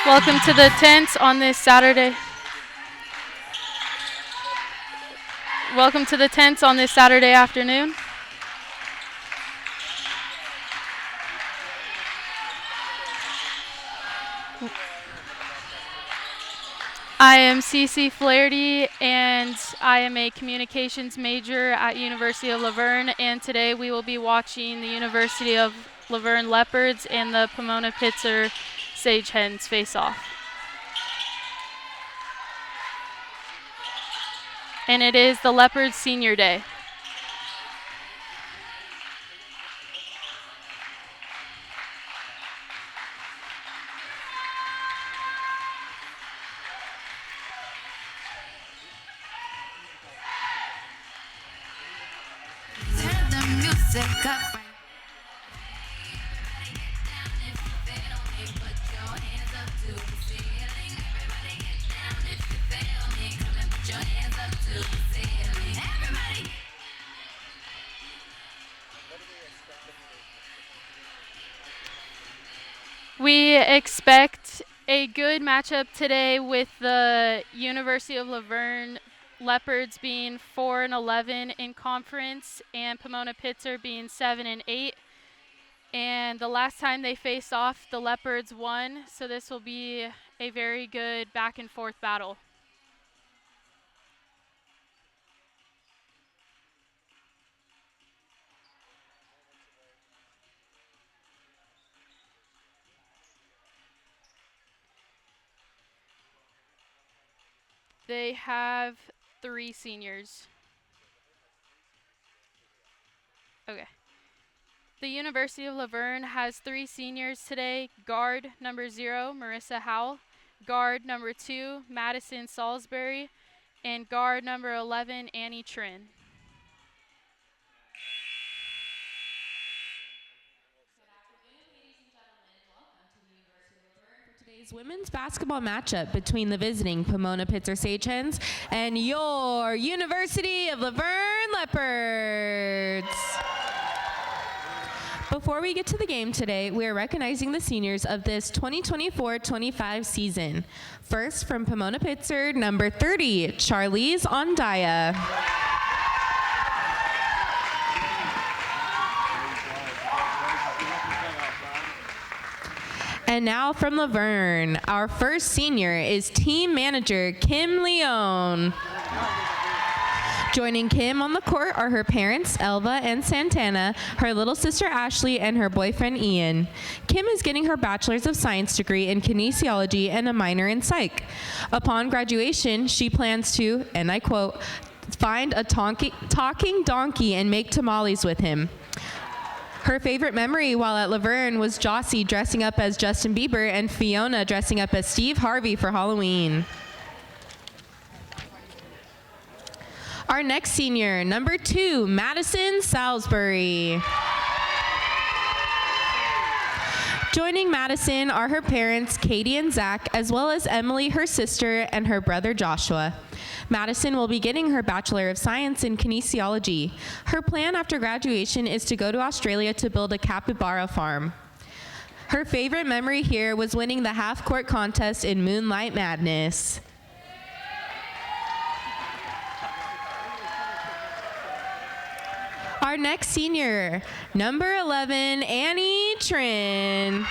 Welcome to the tents on this Saturday. Welcome to the tents on this Saturday afternoon. I am Cece Flaherty, and I am a communications major at University of La Verne, and today we will be watching the University of La Verne Leopards and the Pomona-Pitzer Sage Hens face off. And it is the Leopards Senior Day. Turn the music up. We expect a good matchup today with the University of La Verne Leopards being 4-11 in conference and Pomona-Pitzer being 7-8. And the last time they faced off, the Leopards won, so this will be a very good back and forth battle. They have 3 seniors. Okay. The University of La Verne has 3 seniors today. Guard number 0, Marissa Howell. Guard number 2, Madison Salisbury. And guard number 11, Annie Trin. Today's women's basketball matchup between the visiting Pomona-Pitzer Sage Hens and your University of La Verne Leopards. Before we get to the game today, we are recognizing the seniors of this 2024-25 season. First, from Pomona-Pitzer, number 30, Charlize Ondaya. And now from La Verne, our first senior is team manager Kim Leone. Joining Kim on the court are her parents, Elva and Santana, her little sister Ashley, and her boyfriend Ian. Kim is getting her Bachelor's of Science degree in kinesiology and a minor in psych. Upon graduation, she plans to, and I quote, find a talking donkey and make tamales with him. Her favorite memory while at La Verne was Jossie dressing up as Justin Bieber and Fiona dressing up as Steve Harvey for Halloween. Our next senior, number 2, Madison Salisbury. Joining Madison are her parents, Katie and Zach, as well as Emily, her sister, and her brother Joshua. Madison will be getting her Bachelor of Science in kinesiology. Her plan after graduation is to go to Australia to build a capybara farm. Her favorite memory here was winning the half-court contest in Moonlight Madness. Our next senior, number 11, Annie Trin.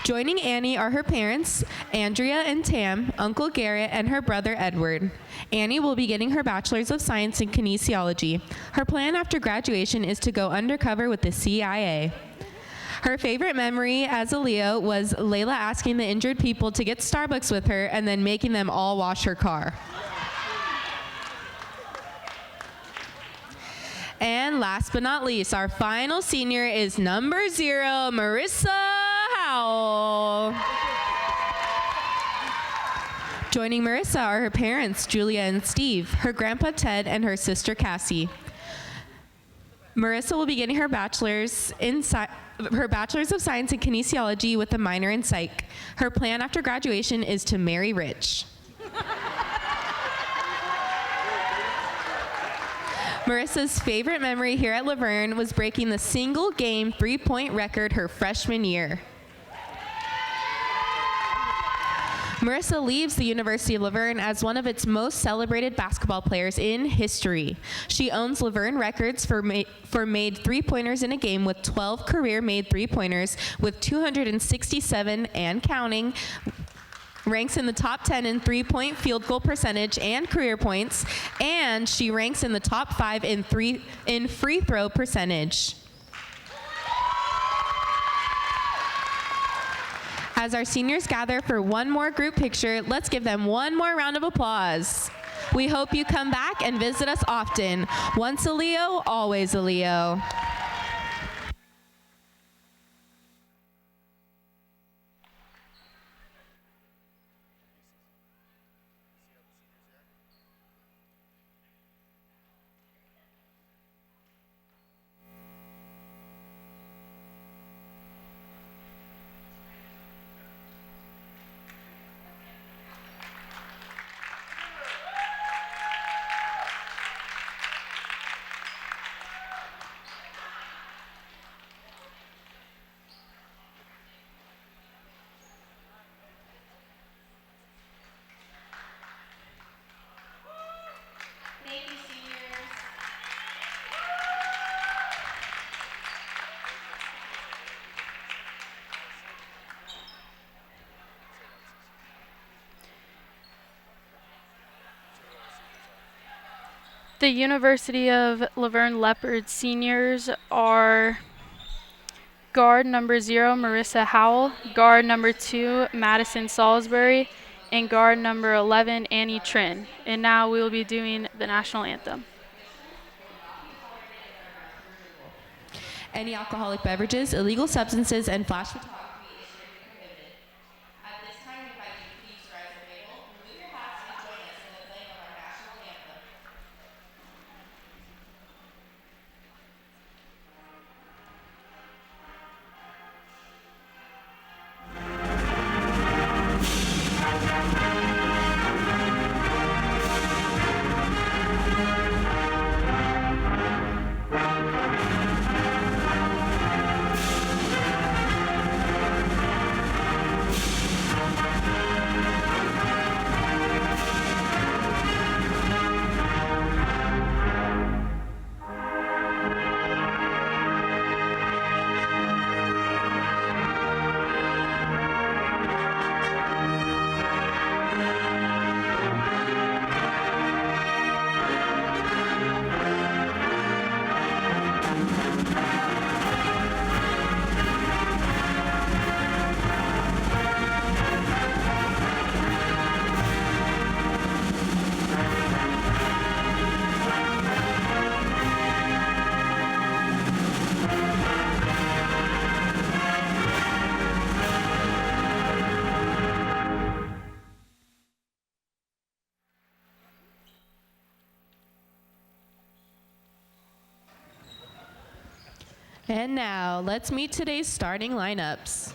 Joining Annie are her parents, Andrea and Tam, Uncle Garrett, and her brother Edward. Annie will be getting her Bachelor's of Science in kinesiology. Her plan after graduation is to go undercover with the CIA. Her favorite memory as a Leo was Layla asking the injured people to get Starbucks with her and then making them all wash her car. And last but not least, our final senior is number 0, Marissa Howell. Joining Marissa are her parents, Julia and Steve, her grandpa Ted, and her sister Cassie. Marissa will be getting her bachelor's of Science in kinesiology with a minor in psych. Her plan after graduation is to marry rich. Marissa's favorite memory here at La Verne was breaking the single-game 3-point record her freshman year. Marissa leaves the University of Laverne as one of its most celebrated basketball players in history. She owns Laverne records for made three-pointers in a game with 12 career made three-pointers with 267 and counting. Ranks in the top 10 in three-point field goal percentage and career points, and she ranks in the top 5 in free throw percentage. As our seniors gather for one more group picture, let's give them one more round of applause. We hope you come back and visit us often. Once a Leo, always a Leo. The University of Laverne Leopards seniors are guard number 0, Marissa Howell, guard number 2, Madison Salisbury, and guard number 11, Annie Trin. And now we will be doing the national anthem. Any alcoholic beverages, illegal substances, and flash photography is strictly prohibited. At this time, we invite you to please rise and table, remove your hats, and join us in the playing of our national anthem. And now, let's meet today's starting lineups.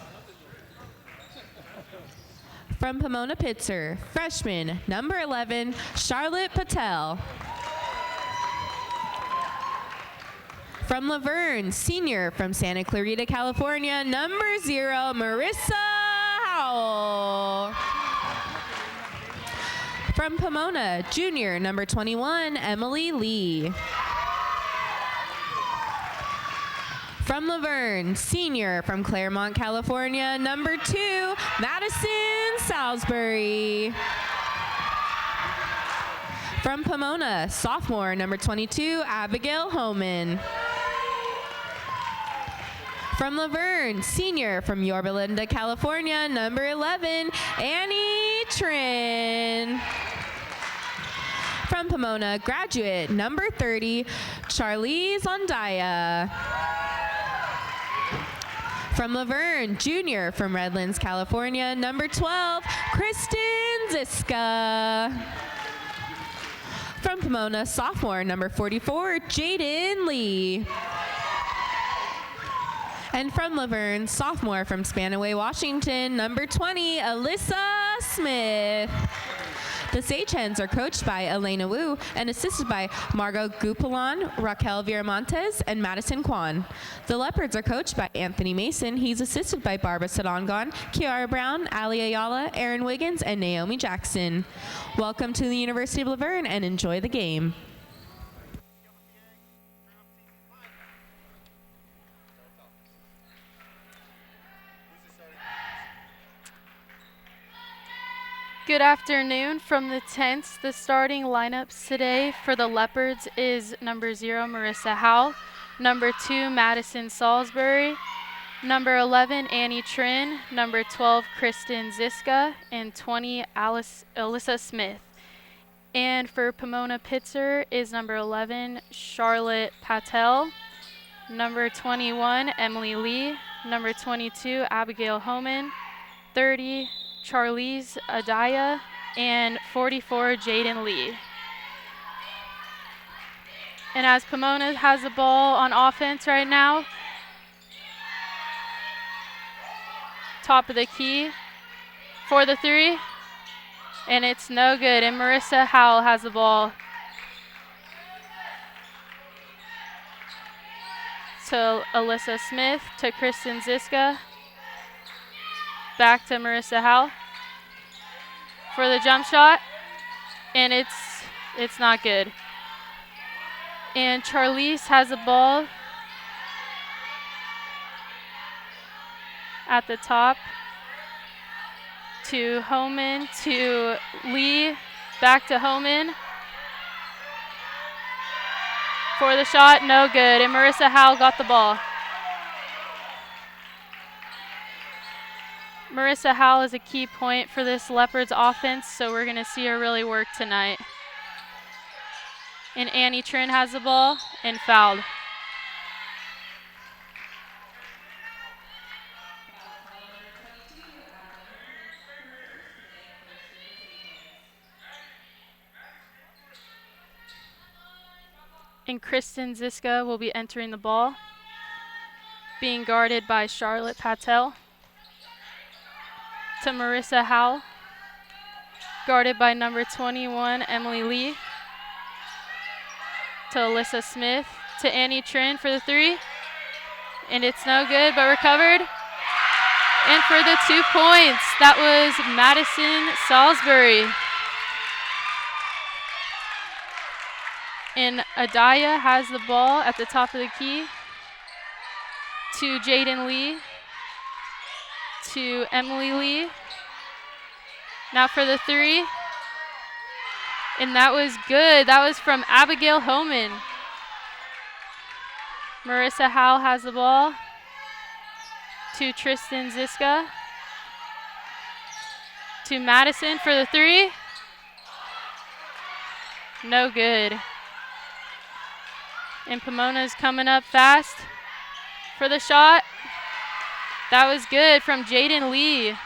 From Pomona-Pitzer, freshman, number 11, Charlotte Patel. From Laverne, senior, from Santa Clarita, California, number 0, Marissa Howell. From Pomona, junior, number 21, Emily Lee. From Laverne, senior, from Claremont, California, number 2, Madison Salisbury. From Pomona, sophomore, number 22, Abigail Homan. From Laverne, senior, from Yorba Linda, California, number 11, Annie Trin. From Pomona, graduate, number 30, Charlize Ondaya. From Laverne, junior, from Redlands, California, number 12, Kristen Ziska. From Pomona, sophomore, number 44, Jaden Lee. And from Laverne, sophomore, from Spanaway, Washington, number 20, Alyssa Smith. The Sage Hens are coached by Elena Wu and assisted by Margot Gupilon, Raquel Viramontes, and Madison Kwan. The Leopards are coached by Anthony Mason. He's assisted by Barbara Sadongon, Kiara Brown, Ali Ayala, Aaron Wiggins, and Naomi Jackson. Welcome to the University of Laverne and enjoy the game. Good afternoon from the tents. The starting lineups today for the Leopards is number 0, Marissa Howell, number 2, Madison Salisbury, number 11, Annie Trin, number 12, Kristen Ziska, and 20, Alyssa Smith. And for Pomona-Pitzer is number 11, Charlotte Patel, number 21, Emily Lee, number 22, Abigail Homan, 30, Charlize Adaya, and 44, Jaden Lee. And as Pomona has the ball on offense right now, top of the key for the 3, and it's no good. And Marissa Howell has the ball. To Alyssa Smith, to Kristen Ziska. Back to Marissa Howell for the jump shot, and it's not good. And Charlize has the ball at the top to Homan, to Lee, back to Homan for the shot, no good. And Marissa Howell got the ball. Marissa Howell is a key point for this Leopards offense, so we're going to see her really work tonight. And Annie Trin has the ball and fouled. And Kristen Ziska will be entering the ball, being guarded by Charlotte Patel. To Marissa Howell, guarded by number 21, Emily Lee. To Alyssa Smith, to Annie Trin for the 3. And it's no good, but recovered. And for the 2 points, that was Madison Salisbury. And Adaya has the ball at the top of the key to Jaden Lee, to Emily Lee. Now for the 3. And that was good. That was from Abigail Homan. Marissa Howell has the ball to Tristan Ziska, to Madison for the 3. No good. And Pomona's coming up fast for the shot. That was good from Jaden Lee.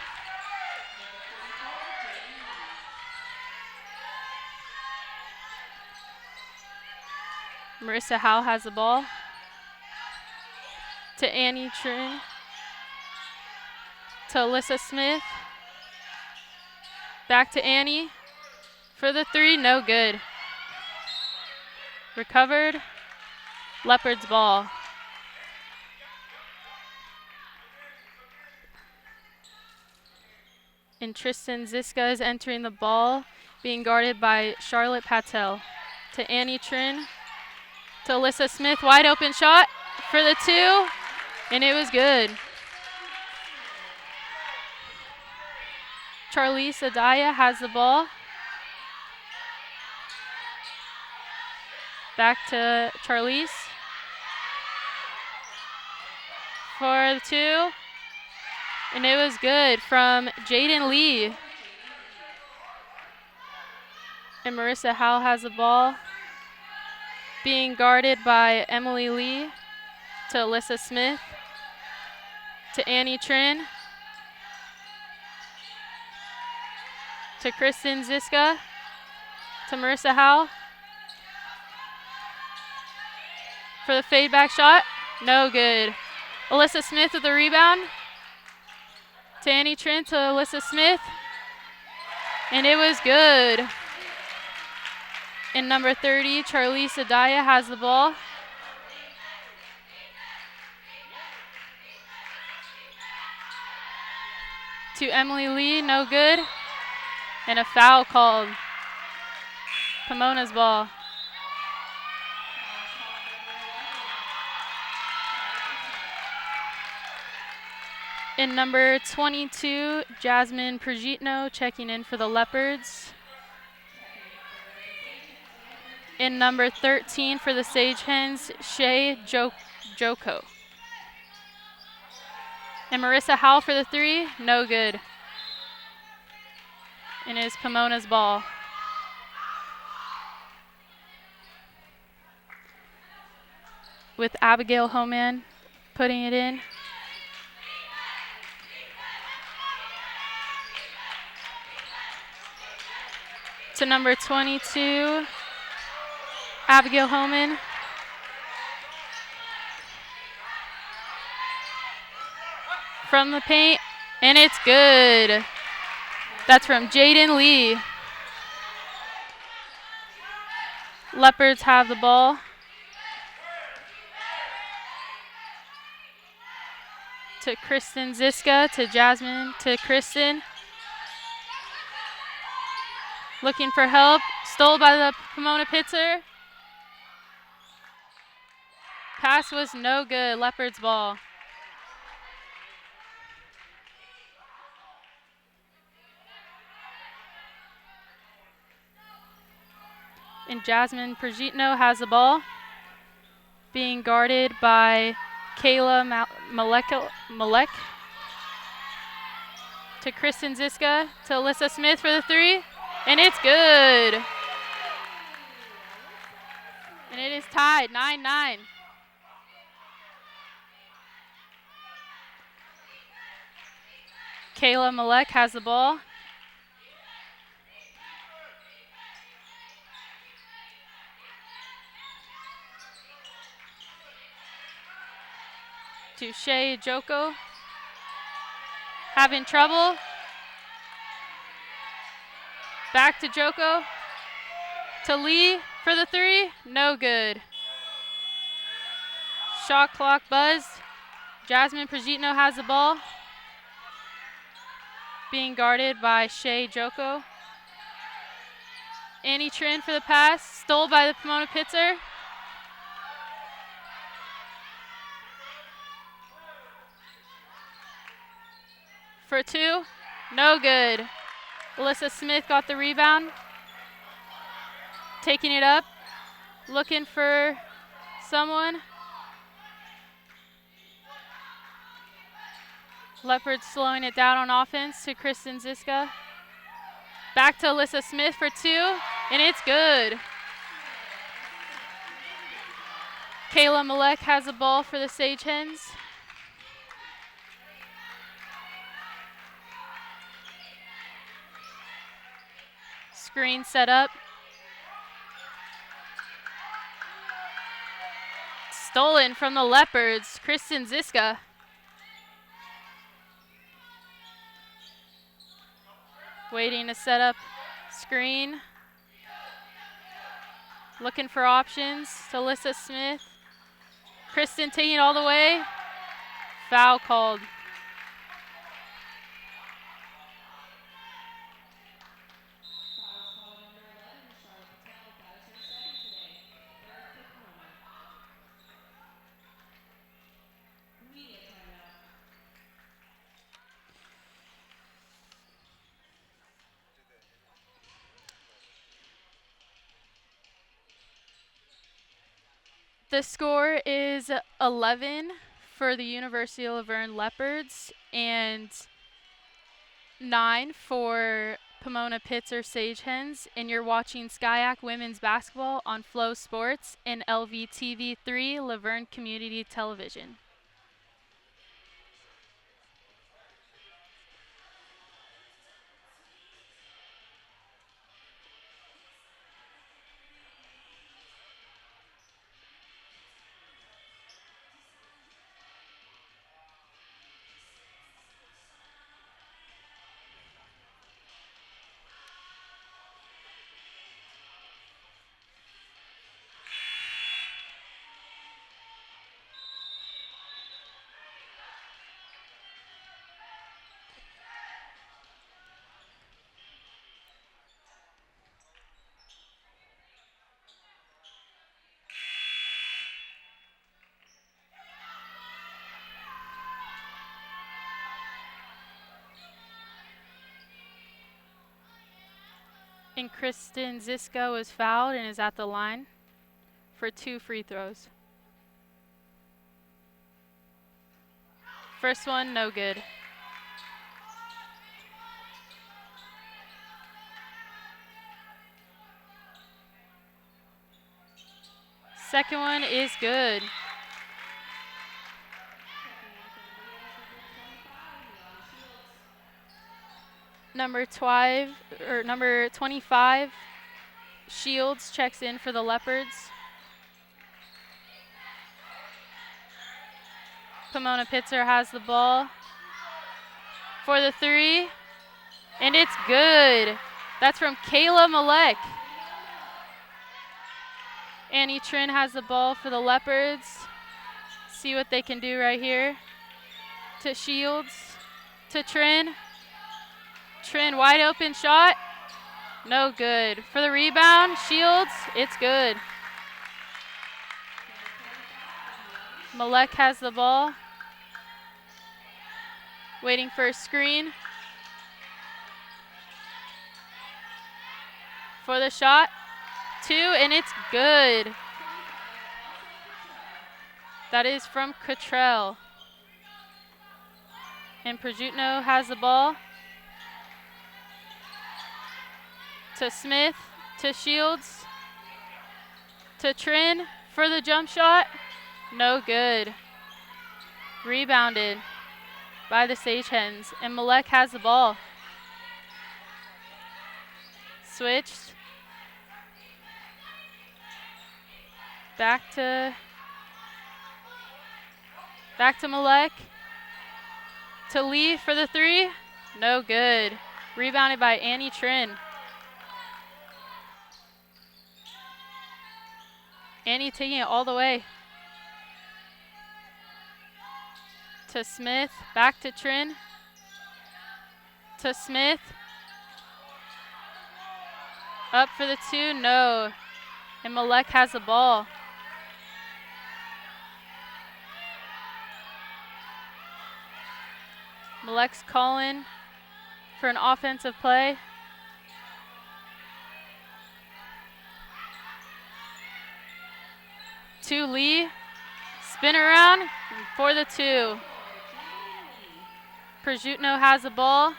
Marissa Howell has the ball to Annie Trin, to Alyssa Smith, back to Annie for the 3, no good. Recovered, Leopards ball. And Tristan Ziska is entering the ball, being guarded by Charlotte Patel. To Annie Trin, to Alyssa Smith, wide open shot for the 2, and it was good. Charlize Adaya has the ball. Back to Charlize for the 2. And it was good from Jaden Lee. And Marissa Howell has the ball, being guarded by Emily Lee, to Alyssa Smith, to Annie Trin, to Kristen Ziska, to Marissa Howell for the fade back shot. No good. Alyssa Smith with the rebound. To Annie Trin, to Alyssa Smith. And it was good. In number 30, Charlize Adaya has the ball. To Emily Lee, no good. And a foul called. Pomona's ball. In number 22, Jasmine Prigitno checking in for the Leopards. In number 13 for the Sage Hens, Shea Joko. And Marissa Howell for the three, no good. And it is Pomona's ball. With Abigail Homan putting it in. To number 22, Abigail Homan. From the paint, and it's good. That's from Jaden Lee. Leopards have the ball. To Kristen Ziska, to Jasmine, to Kristen. Looking for help. Stole by the Pomona-Pitzer. Pass was no good. Leopards ball. And Jasmine Prigitno has the ball. Being guarded by Kayla Malek. To Kristen Ziska, to Alyssa Smith for the three. And it's good. And it is tied, 9-9. Kayla Malek has the ball. To Shea Joko. Having trouble. Back to Joko. To Lee for the three. No good. Shot clock buzzed. Jasmine Prigitno has the ball. Being guarded by Shea Joko. Annie Trin for the pass. Stole by the Pomona-Pitzer. For two. No good. Alyssa Smith got the rebound. Taking it up. Looking for someone. Leopards slowing it down on offense to Kristen Ziska. Back to Alyssa Smith for two, and it's good. Kayla Malek has the ball for the Sage Hens. Screen set up. Stolen from the Leopards, Kristen Ziska. Waiting to set up screen. Looking for options to Alyssa Smith. Kristen taking it all the way. Foul called. The score is 11 for the University of Laverne Leopards and 9 for Pomona-Pitzer Sage Hens, and you're watching SCIAC Women's Basketball on Flow Sports and LVTV3 Laverne Community Television. And Kristen Ziska was fouled and is at the line for 2 free throws. First one, no good. Second one is good. Number 25, Shields checks in for the Leopards. Pomona-Pitzer has the ball for the 3, and it's good. That's from Kayla Malek. Annie Trin has the ball for the Leopards. See what they can do right here. To Shields, to Trin. Trin, wide open shot. No good. For the rebound, Shields, it's good. Malek has the ball. Waiting for a screen. For the shot. 2, and it's good. That is from Cottrell. And Prajutno has the ball. To Smith, to Shields, to Trin for the jump shot. No good. Rebounded by the Sage Hens, and Malek has the ball. Switched. Back to Malek. To Lee for the 3. No good. Rebounded by Annie Trin. Annie taking it all the way. To Smith. Back to Trin. To Smith. Up for the 2. No. And Malek has the ball. Malek's calling for an offensive play. To Lee. Spin around for the 2. Prajutno has the ball.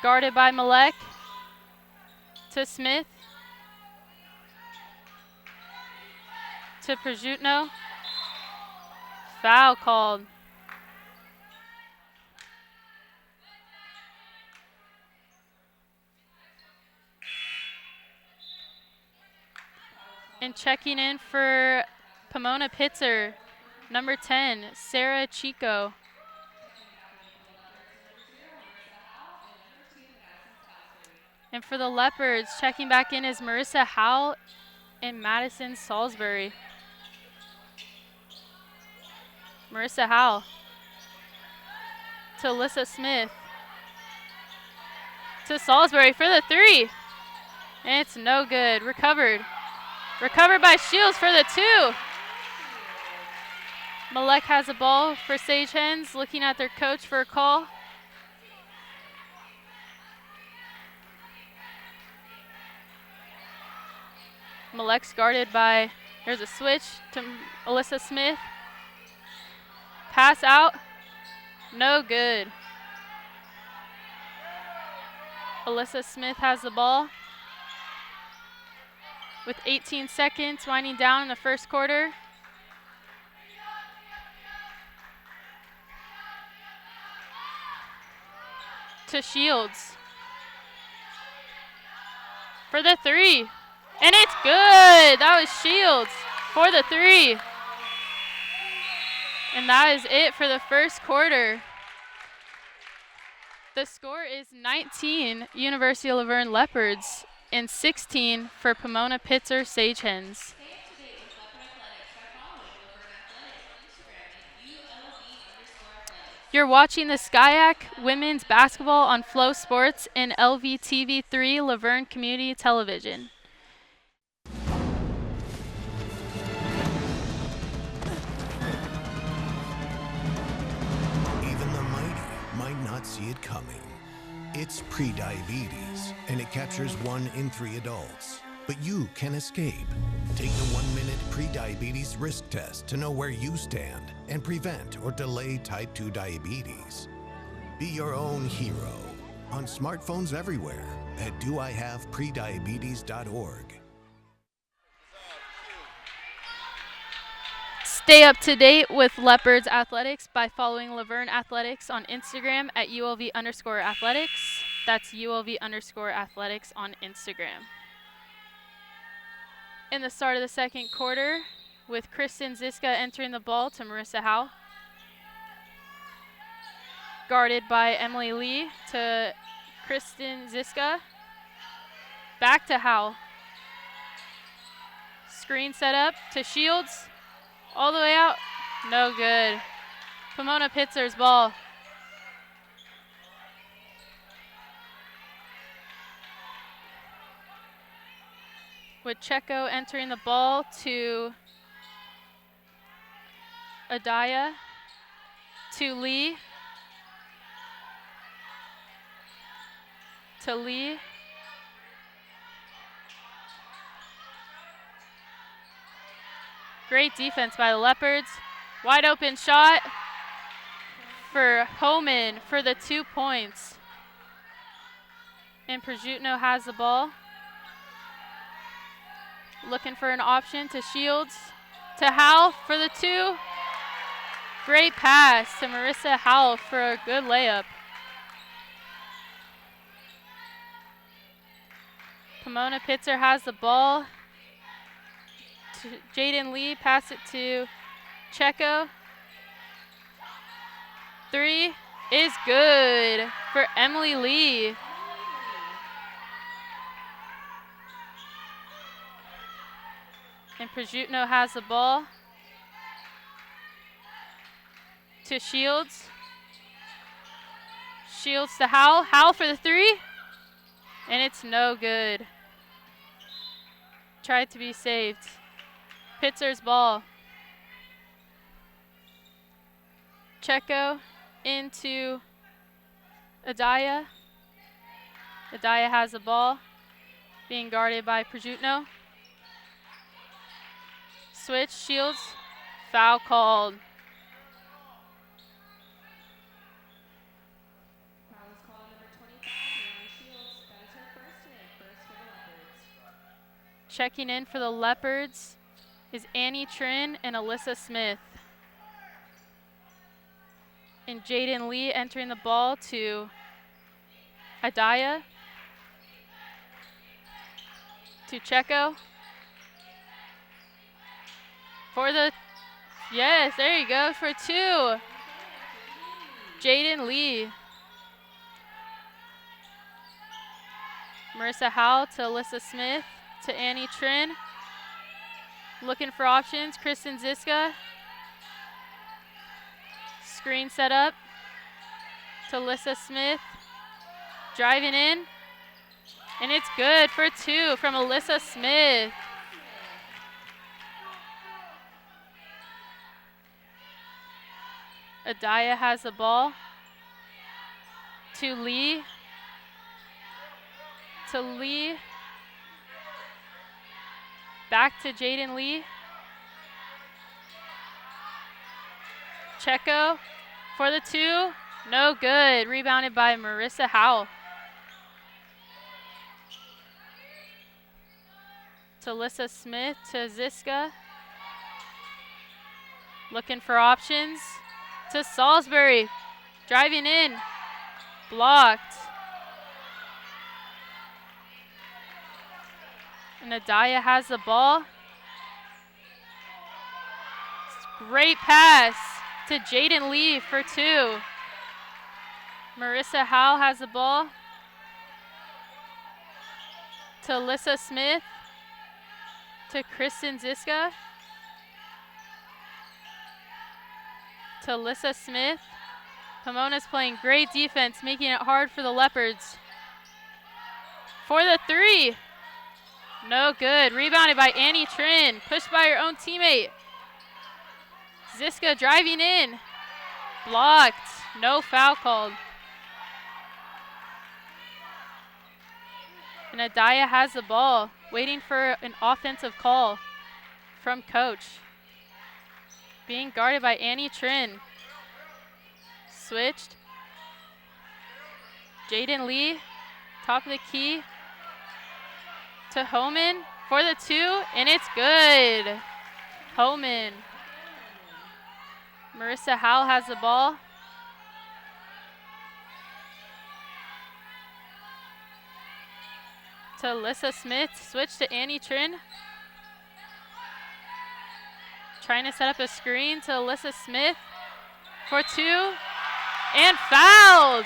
Guarded by Malek. To Smith. To Prajutno. Foul called. And checking in for Pomona-Pitzer, number 10, Sarah Chico. And for the Leopards, checking back in is Marissa Howell and Madison Salisbury. Marissa Howell to Alyssa Smith. To Salisbury for the 3. And it's no good. Recovered. Recovered by Shields for the 2. Malek has a ball for Sage Hens, looking at their coach for a call. Malek's guarded by, there's a switch to Alyssa Smith. Pass out, no good. Alyssa Smith has the ball. With 18 seconds winding down in the first quarter. To Shields. For the 3. And it's good. That was Shields for the 3. And that is it for the first quarter. The score is 19 University of Laverne Leopards and 16 for Pomona-Pitzer Sage Hens. You're watching the SCIAC Women's Basketball on Flow Sports and LVTV3 Laverne Community Television. Even the mighty might not see it coming. It's prediabetes, and it captures 1 in 3 adults. But you can escape. Take the 1-minute prediabetes risk test to know where you stand and prevent or delay type 2 diabetes. Be your own hero on smartphones everywhere at doihaveprediabetes.org. Stay up to date with Leopards Athletics by following Laverne Athletics on Instagram at ULV_athletics. That's ULV_athletics on Instagram. In the start of the second quarter, with Kristen Ziska entering the ball to Marissa Howe. Guarded by Emily Lee to Kristen Ziska. Back to Howe. Screen set up to Shields. All the way out. No good. Pomona-Pitzer's ball. With Checo entering the ball to Adaya. To Lee. To Lee. Great defense by the Leopards. Wide open shot for Homan for the 2 points. And Przutno has the ball. Looking for an option to Shields. To Howell for the 2. Great pass to Marissa Howell for a good layup. Pomona-Pitzer has the ball. Jaden Lee, pass it to Checo. 3 is good for Emily Lee. And Przutno has the ball. To Shields. Shields to Howell. Howell for the 3. And it's no good. Tried to be saved. Pitzer's ball. Checo into Adaya. Adaya has the ball. Being guarded by Przutno. Switch, Shields. Foul called. Foul is called number 25, Leanna Shields. That is her first today, first for the Leopards. Checking in for the Leopards is Annie Trin and Alyssa Smith. And Jaden Lee entering the ball to Adaya. To Checo. For the, yes, there you go, for 2. Jaden Lee. Marissa Howell to Alyssa Smith to Annie Trin. Looking for options, Kristen Ziska. Screen set up to Alyssa Smith. Driving in. And it's good for 2 from Alyssa Smith. Adaya has the ball. To Lee. To Lee. Back to Jaden Lee. Checo for the 2. No good. Rebounded by Marissa Howell. To Alyssa Smith to Ziska. Looking for options. To Salisbury. Driving in. Blocked. And Adaya has the ball. Great pass to Jaden Lee for 2. Marissa Howell has the ball. To Alyssa Smith. To Kristen Ziska. To Alyssa Smith. Pomona's playing great defense, making it hard for the Leopards. For the 3. No good. Rebounded by Annie Trin. Pushed by her own teammate. Ziska driving in. Blocked. No foul called. And Adaya has the ball, waiting for an offensive call from coach. Being guarded by Annie Trin. Switched. Jaden Lee, top of the key to Homan for the 2, and it's good. Homan. Marissa Howell has the ball. To Alyssa Smith, switch to Annie Trin. Trying to set up a screen to Alyssa Smith for 2, and fouled.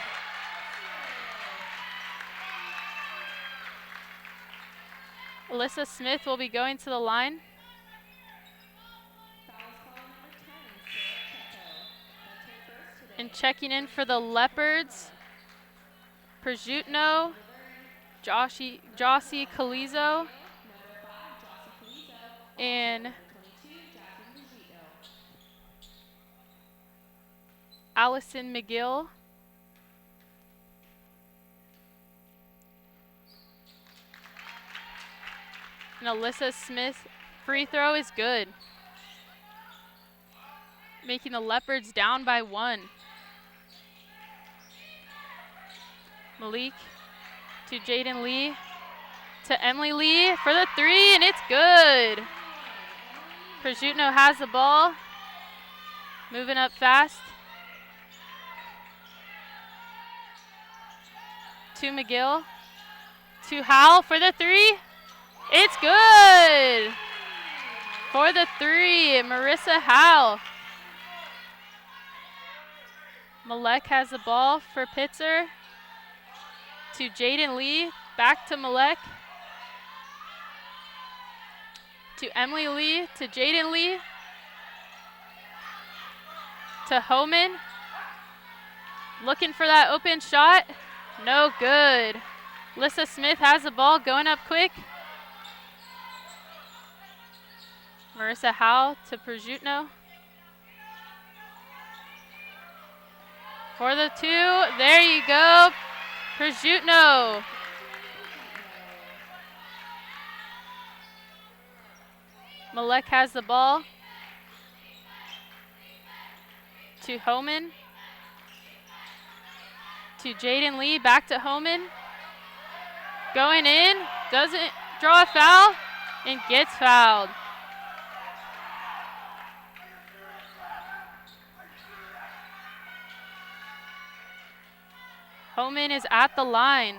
Alyssa Smith will be going to the line. And checking in for the Leopards, Przutno, Jossie Calizo, and Allison McGill. And Alyssa Smith free throw is good, making the Leopards down by 1. Malik to Jaden Lee to Emily Lee for the 3, and it's good. Przutno has the ball, moving up fast to McGill to Howell for the 3. It's good. For the 3, Marissa Howell. Malek has the ball for Pitzer to Jaden Lee, back to Malek, to Emily Lee, to Jaden Lee, to Homan. Looking for that open shot. No good. Alyssa Smith has the ball, going up quick. Marissa Howell to Przutno. For the 2, there you go, Przutno. Malek has the ball to Homan, to Jaden Lee, back to Homan. Going in, doesn't draw a foul, and gets fouled. Homan is at the line.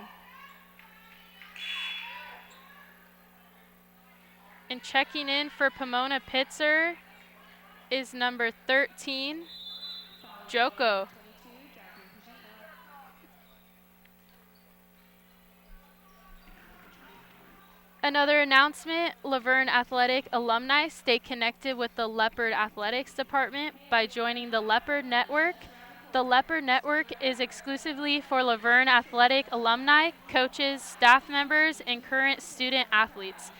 And checking in for Pomona-Pitzer is number 13, Joko. Another announcement, Laverne Athletic alumni stay connected with the Leopard Athletics Department by joining the Leopard Network. The Leopard Network is exclusively for Laverne Athletic alumni, coaches, staff members, and current student athletes.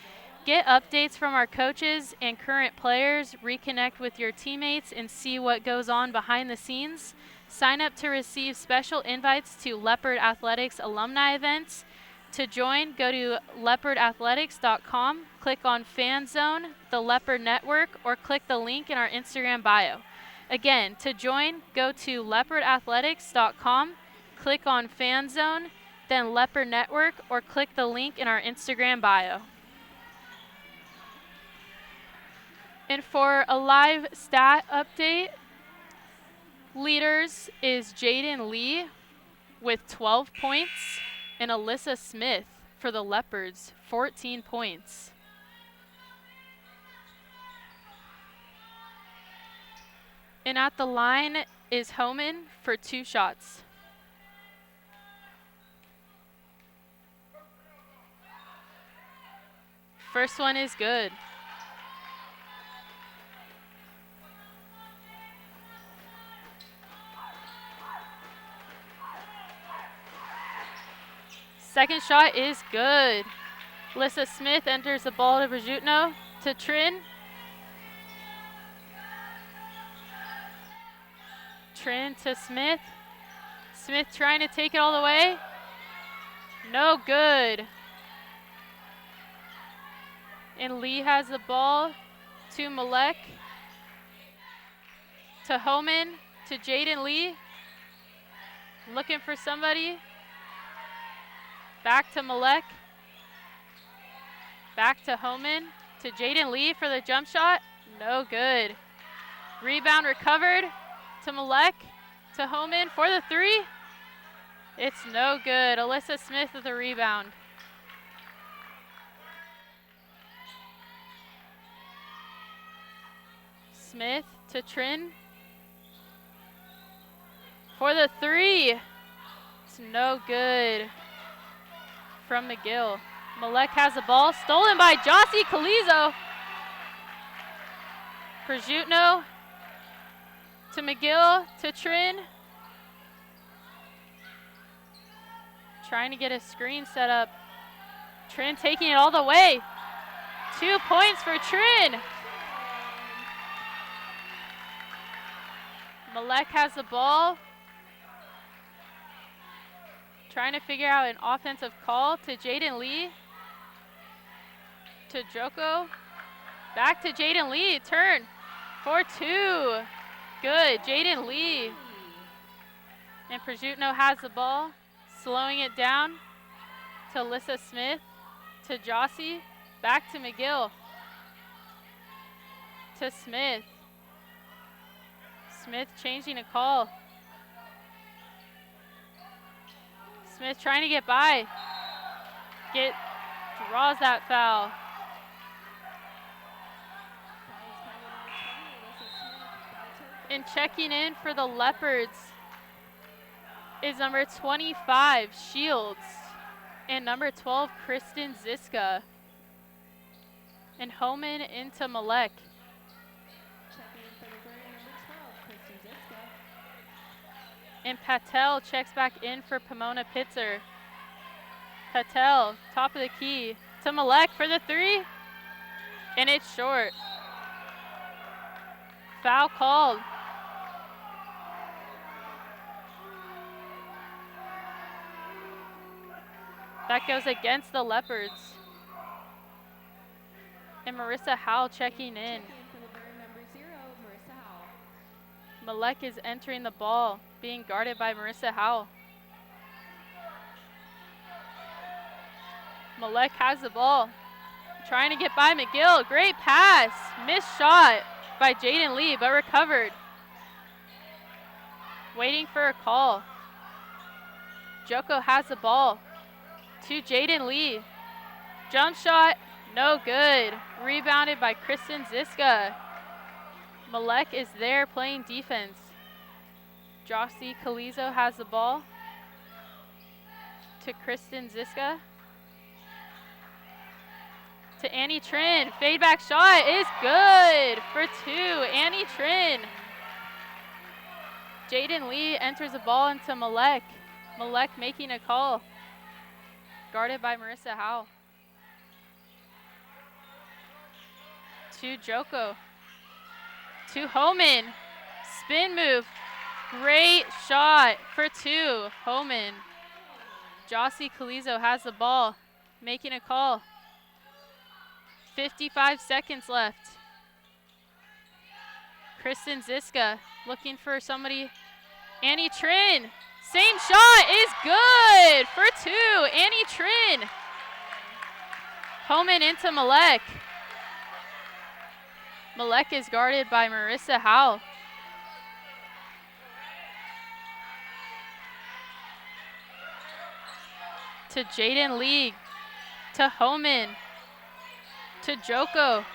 Get updates from our coaches and current players, reconnect with your teammates, and see what goes on behind the scenes. Sign up to receive special invites to Leopard Athletics alumni events. To join, go to leopardathletics.com, click on Fan Zone, the Leopard Network, or click the link in our Instagram bio. Again, to join, go to leopardathletics.com, click on Fan Zone, then Leopard Network, or click the link in our Instagram bio. And for a live stat update, leaders is Jaden Lee with 12 points and Alyssa Smith for the Leopards, 14 points. And at the line is Homan for 2 shots. First one is good. Second shot is good. Alyssa Smith enters the ball to Przutno, to Trin. Trin to Smith. Smith trying to take it all the way. No good. And Lee has the ball to Malek, to Homan, to Jaden Lee. Looking for somebody. Back to Malek. Back to Homan, to Jaden Lee for the jump shot. No good. Rebound recovered to Malek, to Homan for the three. It's no good. Alyssa Smith with the rebound. Smith to Trin for the three. It's no good from McGill. Malek has the ball, stolen by Jossie Calizo. Przutno to McGill, to Trin. Trying to get a screen set up. Trin taking it all the way. 2 points for Trin. Malek has the ball. Trying to figure out an offensive call to Jaden Lee. To Joko. Back to Jaden Lee. Turn for two. Good. Jaden Lee. And Przutno has the ball. Slowing it down to Alyssa Smith. To Jossie. Back to McGill. To Smith. Smith changing a call. Smith trying to get by. Draws that foul. And checking in for the Leopards is number 25, Shields, and number 12, Kristen Ziska. And Homan into Malek. And Patel checks back in for Pomona-Pitzer. Patel, top of the key, to Malek for the three. And it's short. Foul called. That goes against the Leopards. And Marissa Howell checking in. Malek is entering the ball, being guarded by Marissa Howell. Malek has the ball, trying to get by McGill. Great pass, missed shot by Jaden Lee, but recovered. Waiting for a call. Joko has the ball to Jaden Lee. Jump shot, no good. Rebounded by Kristen Ziska. Malek is there playing defense. Jossie Calizo has the ball to Kristen Ziska. To Annie Trin. Fade back shot is good for two. Annie Trin. Jaden Lee enters the ball into Malek. Malek making a call. Guarded by Marissa Howell. To Joko. To Homan. Spin move. Great shot for two. Homan. Jossie Calizo has the ball. Making a call. 55 seconds left. Kristen Ziska looking for somebody. Annie Trin. Same shot is good for two. Annie Trin. Homan into Malek. Malek is guarded by Marissa Howell. To Jaden Lee. To Homan. To Joko.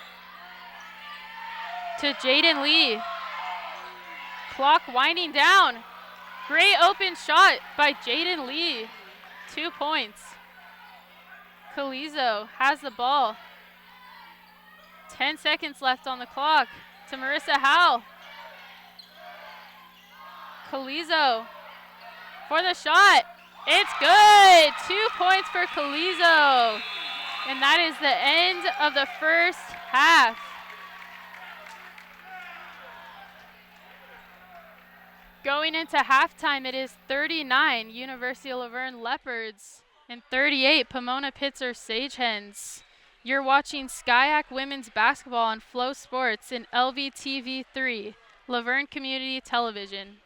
To Jaden Lee. Clock winding down. Great open shot by Jaden Lee. 2 points. Calizo has the ball. 10 seconds left on the clock. To Marissa Howell. Calizo for the shot. It's good. 2 points for Calizo. And that is the end of the first half. Going into halftime, it is 39 University of La Verne Leopards and 38 Pomona-Pitzer Sage Hens. You're watching Skyac Women's Basketball on Flow Sports and LVTV3, Laverne Community Television.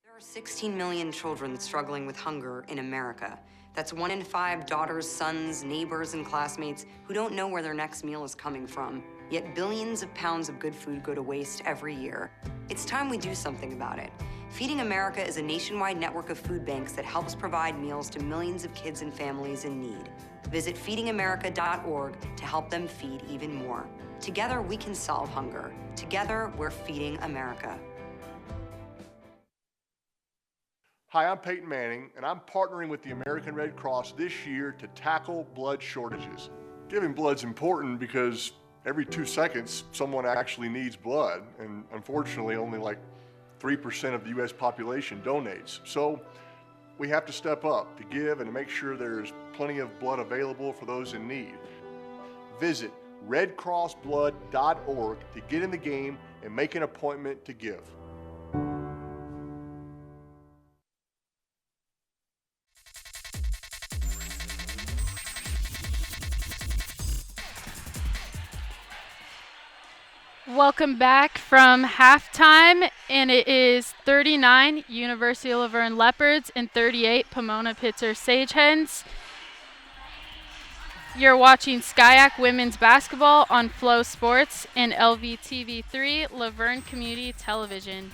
There are 16 million children struggling with hunger in America. That's 1 in 5 daughters, sons, neighbors, and classmates who don't know where their next meal is coming from. Yet billions of pounds of good food go to waste every year. It's time we do something about it. Feeding America is a nationwide network of food banks that helps provide meals to millions of kids and families in need. Visit feedingamerica.org to help them feed even more. Together, we can solve hunger. Together, we're feeding America. Hi, I'm Peyton Manning, and I'm partnering with the American Red Cross this year to tackle blood shortages. Giving blood's important because every 2 seconds, someone actually needs blood, and unfortunately, only like 3% of the U.S. population donates. So we have to step up to give and to make sure there's plenty of blood available for those in need. Visit redcrossblood.org to get in the game and make an appointment to give. Welcome back from halftime, and it is 39 University of Laverne Leopards and 38 Pomona-Pitzer Sagehens. You're watching Skyac Women's Basketball on Flow Sports and LVTV3, Laverne Community Television.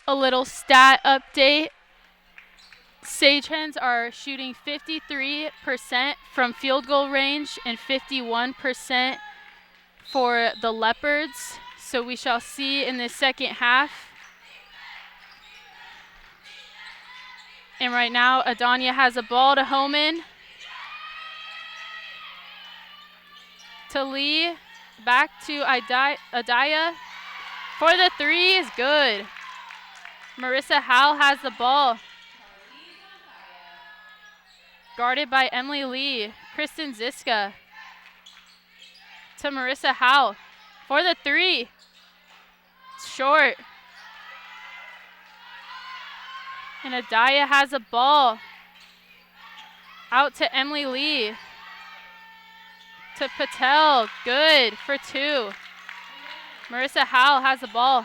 A little stat update. Sagehens are shooting 53% from field goal range and 51% for the Leopards. So we shall see in the second half. And right now, Adanya has a ball to Homan. To Lee. Back to Adaya. For the three is good. Marissa Howell has the ball. Guarded by Emily Lee. Kristen Ziska. To Marissa Howell. For the three. It's short. And Adaya has a ball. Out to Emily Lee. To Patel. Good for two. Marissa Howell has the ball.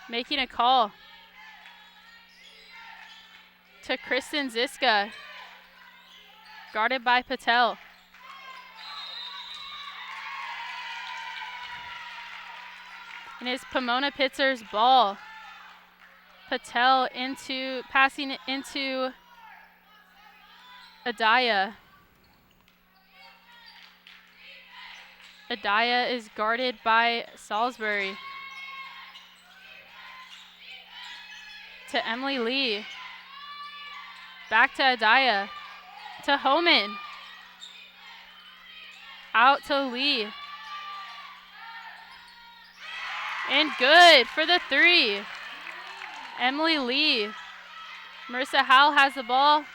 Making a call. To Kristen Ziska. Guarded by Patel. And it's Pomona-Pitzer's ball. Patel passing it into Adaya. Adaya is guarded by Salisbury. To Emily Lee. Back to Adaya. To Homan. Out to Lee. And good for the three. Emily Lee. Marissa Howell has the ball.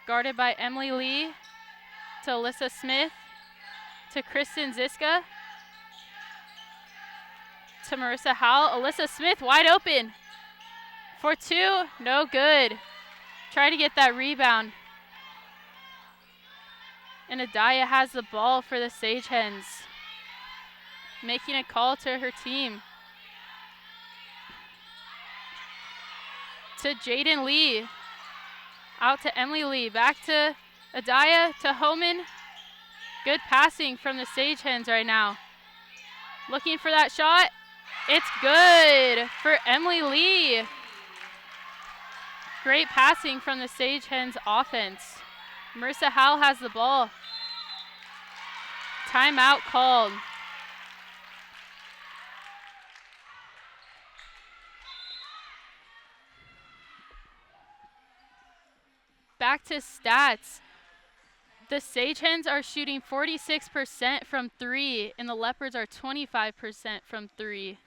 Guarded by Emily Lee. To Alyssa Smith. To Kristen Ziska. To Marissa Howell. Alyssa Smith wide open. For two. No good. Try to get that rebound. And Adaya has the ball for the Sagehens. Making a call to her team. To Jaden Lee. Out to Emily Lee. Back to Adaya. To Homan. Good passing from the Sagehens right now. Looking for that shot. It's good for Emily Lee. Great passing from the Sagehens offense. Marissa Howell has the ball. Timeout called. Back to stats. The Sagehens are shooting 46% from three, and the Leopards are 25% from three.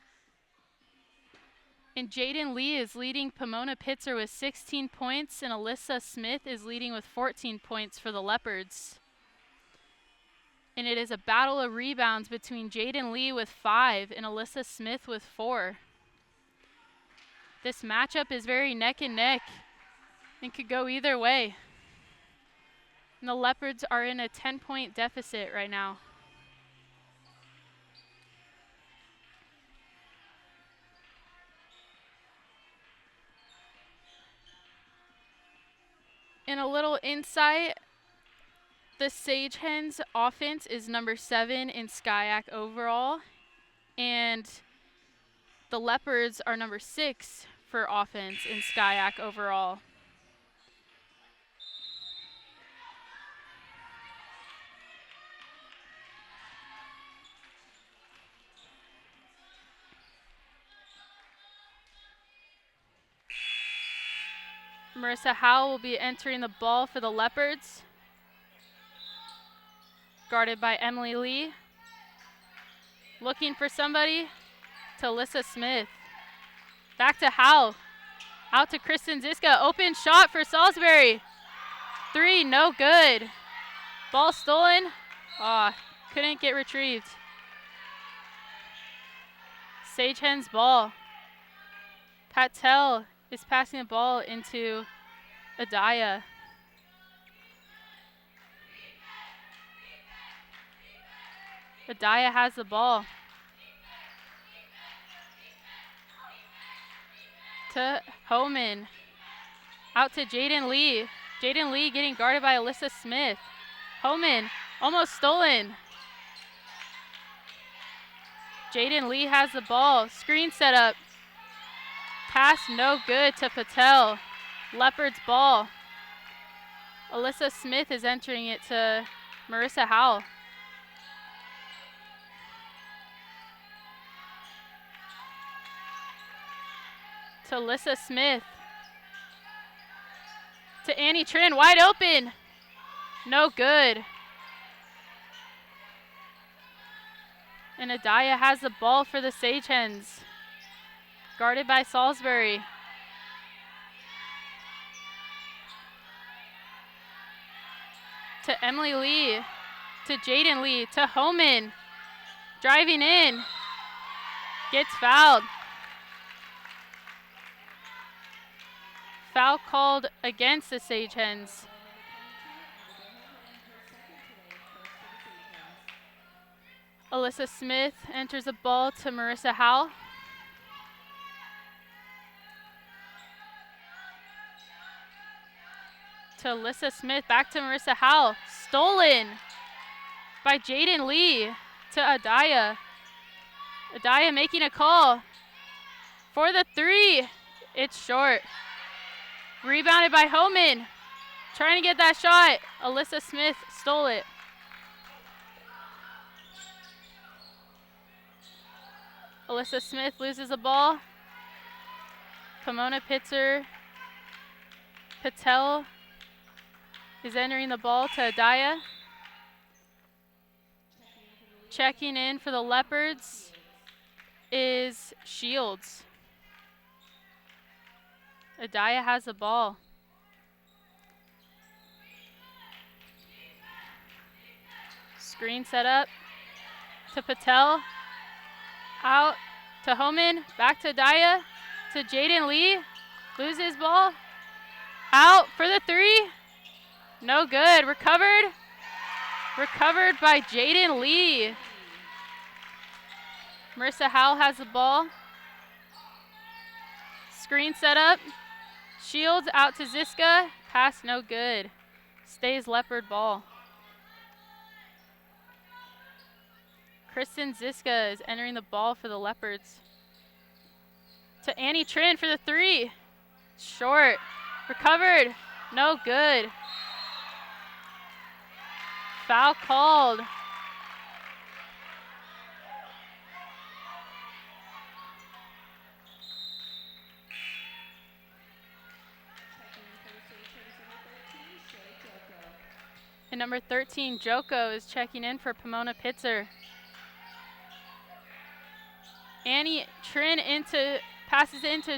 And Jaden Lee is leading Pomona-Pitzer with 16 points, and Alyssa Smith is leading with 14 points for the Leopards. And it is a battle of rebounds between Jaden Lee with 5 and Alyssa Smith with 4. This matchup is very neck and neck and could go either way. And the Leopards are in a 10-point deficit right now. And a little insight, the Sage Hens offense is number 7 in SCIAC overall, and the Leopards are number 6 for offense in SCIAC overall. Marissa Howell will be entering the ball for the Leopards. Guarded by Emily Lee. Looking for somebody, to Alyssa Smith. Back to Howell. Out to Kristen Ziska. Open shot for Salisbury. 3, no good. Ball stolen. Couldn't get retrieved. Sage Hens ball. Patel is passing the ball into Adaya. Adaya has the ball. To Homan. Out to Jaden Lee. Jaden Lee getting guarded by Alyssa Smith. Homan almost stolen. Jaden Lee has the ball. Screen set up. Pass no good to Patel. Leopards ball. Alyssa Smith is entering it to Marissa Howell. To Alyssa Smith. To Annie Trin, wide open. No good. And Adaya has the ball for the Sage Hens. Guarded by Salisbury. To Emily Lee. To Jaden Lee. To Homan. Driving in. Gets fouled. Foul called against the Sage Hens. Alyssa Smith enters the ball to Marissa Howell. To Alyssa Smith, back to Marissa Howell. Stolen by Jaden Lee to Adaya. Adaya making a call for the 3. It's short. Rebounded by Homan. Trying to get that shot. Alyssa Smith stole it. Alyssa Smith loses the ball. Pomona-Pitzer. Patel is entering the ball to Adaya. Checking in for the Leopards is Shields. Adaya has the ball. Screen set up to Patel. Out to Homan. Back to Adaya. To Jaden Lee. Loses ball. Out for the 3. No good. Recovered. Recovered by Jaden Lee. Marissa Howell has the ball. Screen set up. Shields out to Ziska. Pass no good. Stays Leopard ball. Kristen Ziska is entering the ball for the Leopards. To Annie Trin for the 3. Short. Recovered. No good. Foul called. And number 13, Joko, is checking in for Pomona-Pitzer. Annie Trin passes into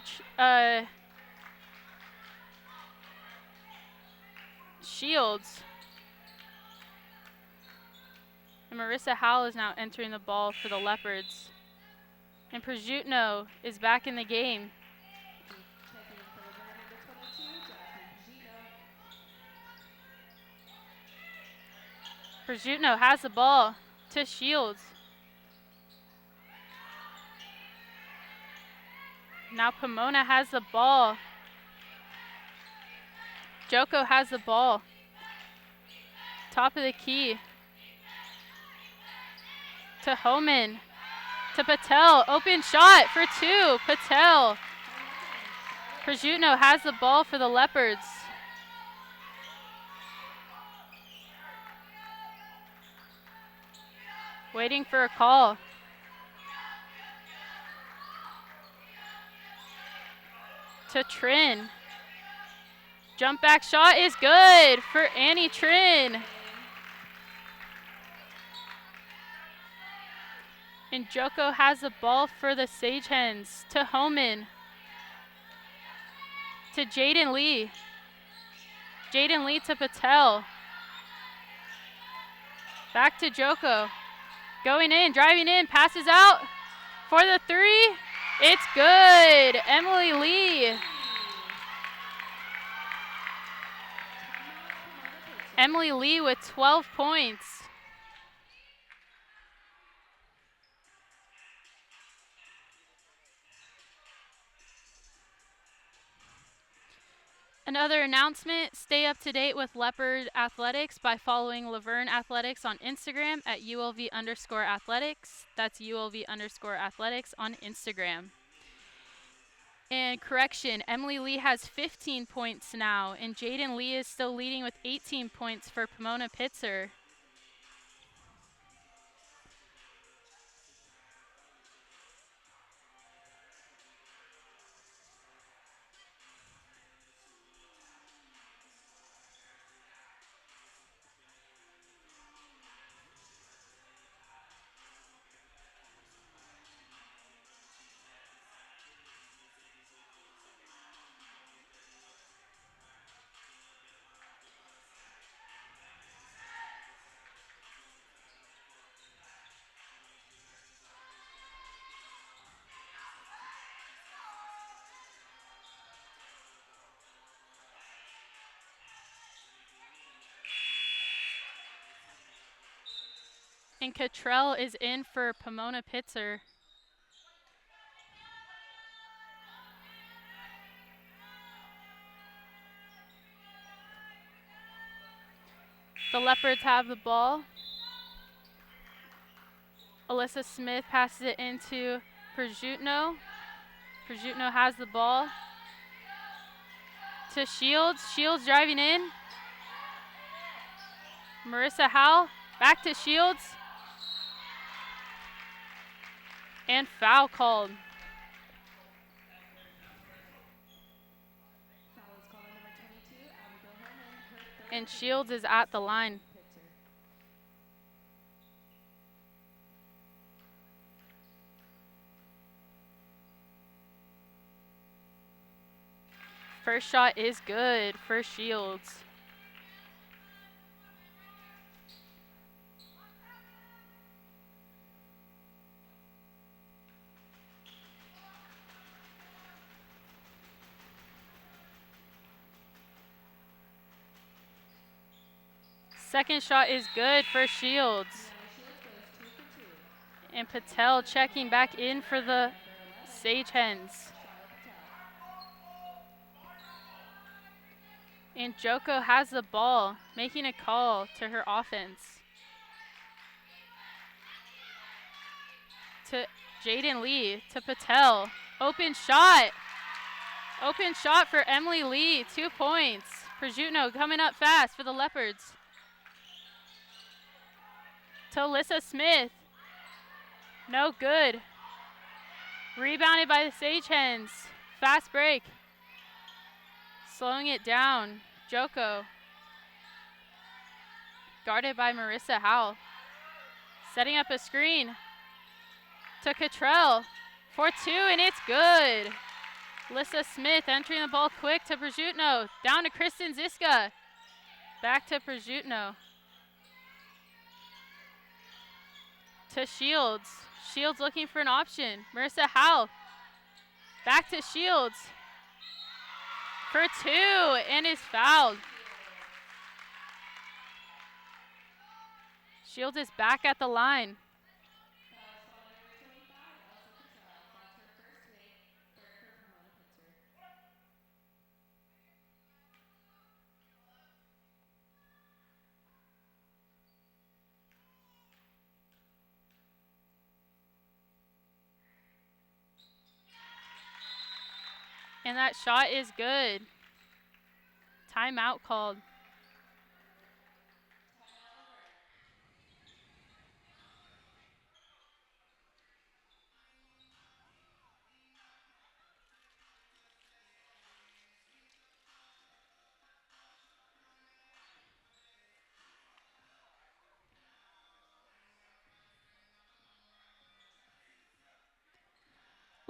Shields. And Marissa Howell is now entering the ball for the Leopards. And Prosciutno is back in the game. Prosciutto has the ball to Shields. Now Pomona has the ball. Joko has the ball. Top of the key. To Homan. To Patel. Open shot for two. Patel. Prosciutto has the ball for the Leopards. Waiting for a call. To Trin. Jump back shot is good for Annie Trin. And Joko has the ball for the Sage Hens. To Homan. To Jaden Lee. Jaden Lee to Patel. Back to Joko. Going in, driving in, passes out for the three. It's good. Emily Lee. Emily Lee with 12 points. Another announcement, stay up to date with Leopard Athletics by following Laverne Athletics on Instagram at ULV_athletics. That's ULV_athletics on Instagram. And correction, Emily Lee has 15 points now, and Jaden Lee is still leading with 18 points for Pomona-Pitzer. And Cottrell is in for Pomona-Pitzer. The Leopards have the ball. Alyssa Smith passes it into Prosciutto. Prosciutto has the ball. To Shields. Shields driving in. Marissa Howell. Back to Shields. And foul called. And Shields is at the line. First shot is good for Shields. Second shot is good for Shields. And Patel checking back in for the Sage Hens. And Joko has the ball, making a call to her offense. To Jaden Lee, to Patel. Open shot. Open shot for Emily Lee, 2 points. Prosciutto coming up fast for the Leopards. To Alyssa Smith. No good. Rebounded by the Sage Hens. Fast break. Slowing it down. Joko. Guarded by Marissa Howell. Setting up a screen. To Cottrell. For two, and it's good. Alyssa Smith entering the ball quick to Prosciutto. Down to Kristen Ziska. Back to Prosciutto. To Shields. Shields looking for an option. Marissa Howell. Back to Shields. For two, and is fouled. Shields is back at the line. And that shot is good. Timeout called.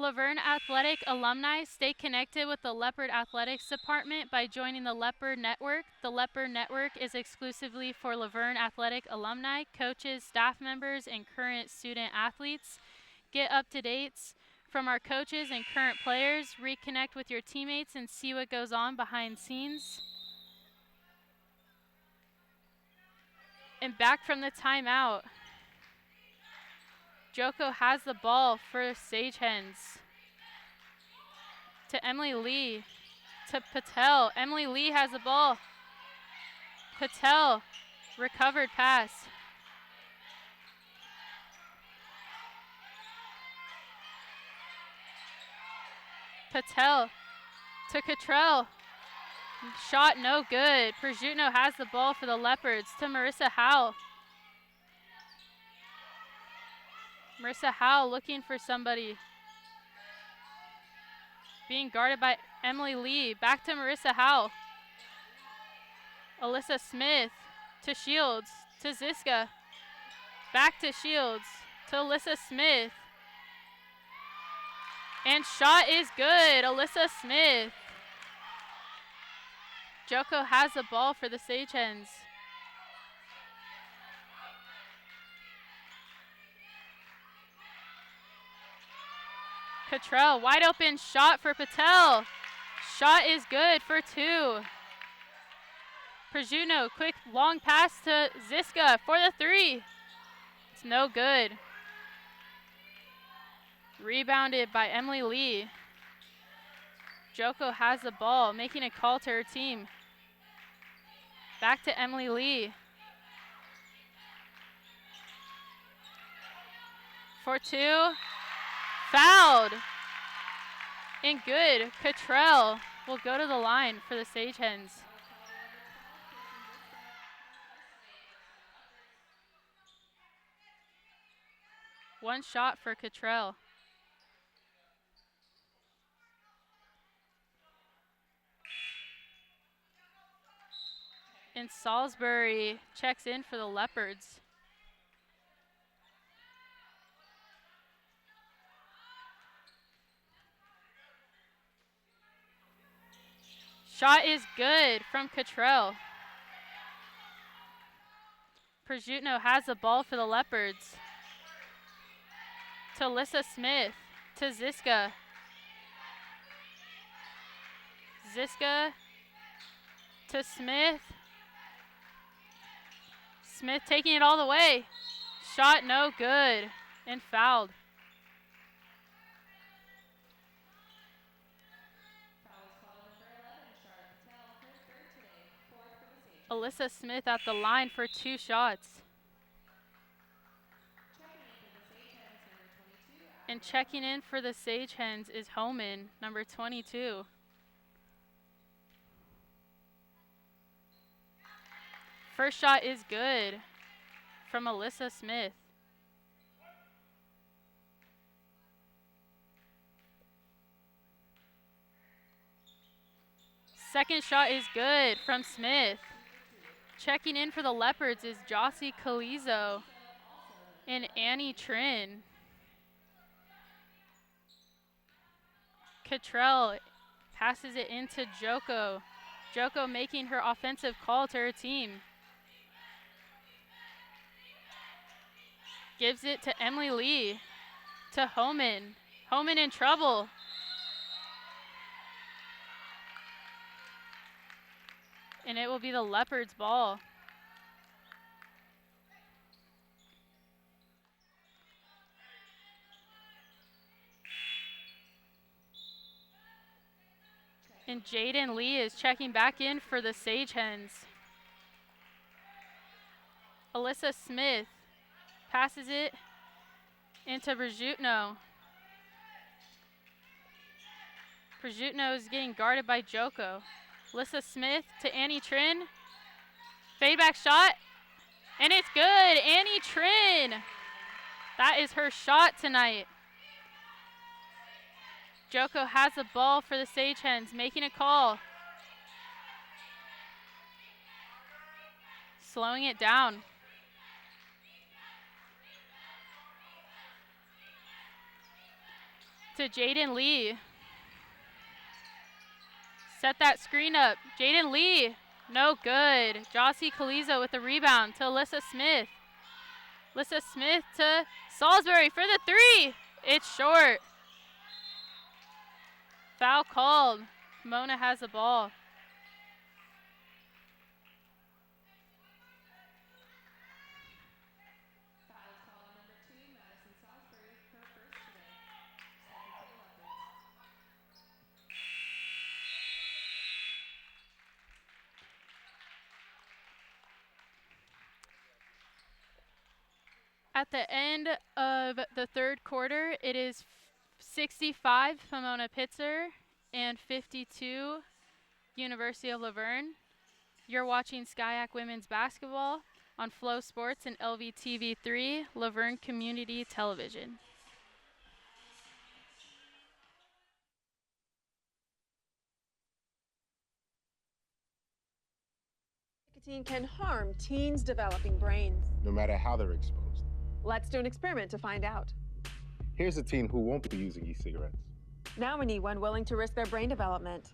Laverne Athletic alumni stay connected with the Leopard Athletics Department by joining the Leopard Network. The Leopard Network is exclusively for Laverne Athletic alumni, coaches, staff members, and current student athletes. Get up-to-dates from our coaches and current players, reconnect with your teammates, and see what goes on behind scenes. And back from the timeout. Joko has the ball for Sage Hens. To Emily Lee. To Patel. Emily Lee has the ball. Patel. Recovered pass. Patel. To Cottrell. Shot no good. Przutno has the ball for the Leopards. To Marissa Howell. Marissa Howell looking for somebody. Being guarded by Emily Lee. Back to Marissa Howell. Alyssa Smith to Shields. To Ziska. Back to Shields. To Alyssa Smith. And shot is good. Alyssa Smith. Joko has the ball for the Sage Hens. Cottrell, wide open shot for Patel. Shot is good for two. Przutno, quick long pass to Ziska for the three. It's no good. Rebounded by Emily Lee. Joko has the ball, making a call to her team. Back to Emily Lee. For two. Fouled. And good. Cottrell will go to the line for the Sage Hens. One shot for Cottrell. And Salisbury checks in for the Leopards. Shot is good from Cottrell. Przutno has the ball for the Leopards. To Alyssa Smith. To Ziska. Ziska to Smith. Smith taking it all the way. Shot no good and fouled. Alyssa Smith at the line for two shots. And checking in for the Sage Hens is Homan, number 22. First shot is good from Alyssa Smith. Second shot is good from Smith. Checking in for the Leopards is Jossie Calizo and Annie Trin. Cottrell passes it into Joko. Joko making her offensive call to her team. Gives it to Emily Lee. To Homan. Homan in trouble. And it will be the Leopards' ball. And Jaden Lee is checking back in for the Sage Hens. Alyssa Smith passes it into Brzeutno. Brzeutno is getting guarded by Joko. Alyssa Smith to Annie Trin. Fade back shot. And it's good. Annie Trin. That is her shot tonight. Joko has the ball for the Sage Hens, making a call. Slowing it down. To Jaden Lee. Set that screen up. Jaden Lee. No good. Jossie Calizo with the rebound to Alyssa Smith. Alyssa Smith to Salisbury for the three. It's short. Foul called. Pomona has the ball. At the end of the third quarter, it is 65 Pomona-Pitzer and 52 University of Laverne. You're watching SCIAC Women's Basketball on Flow Sports and LVTV3, Laverne Community Television. Nicotine can harm teens' developing brains. No matter how they're exposed. Let's do an experiment to find out. Here's a teen who won't be using e-cigarettes. Now we need one willing to risk their brain development.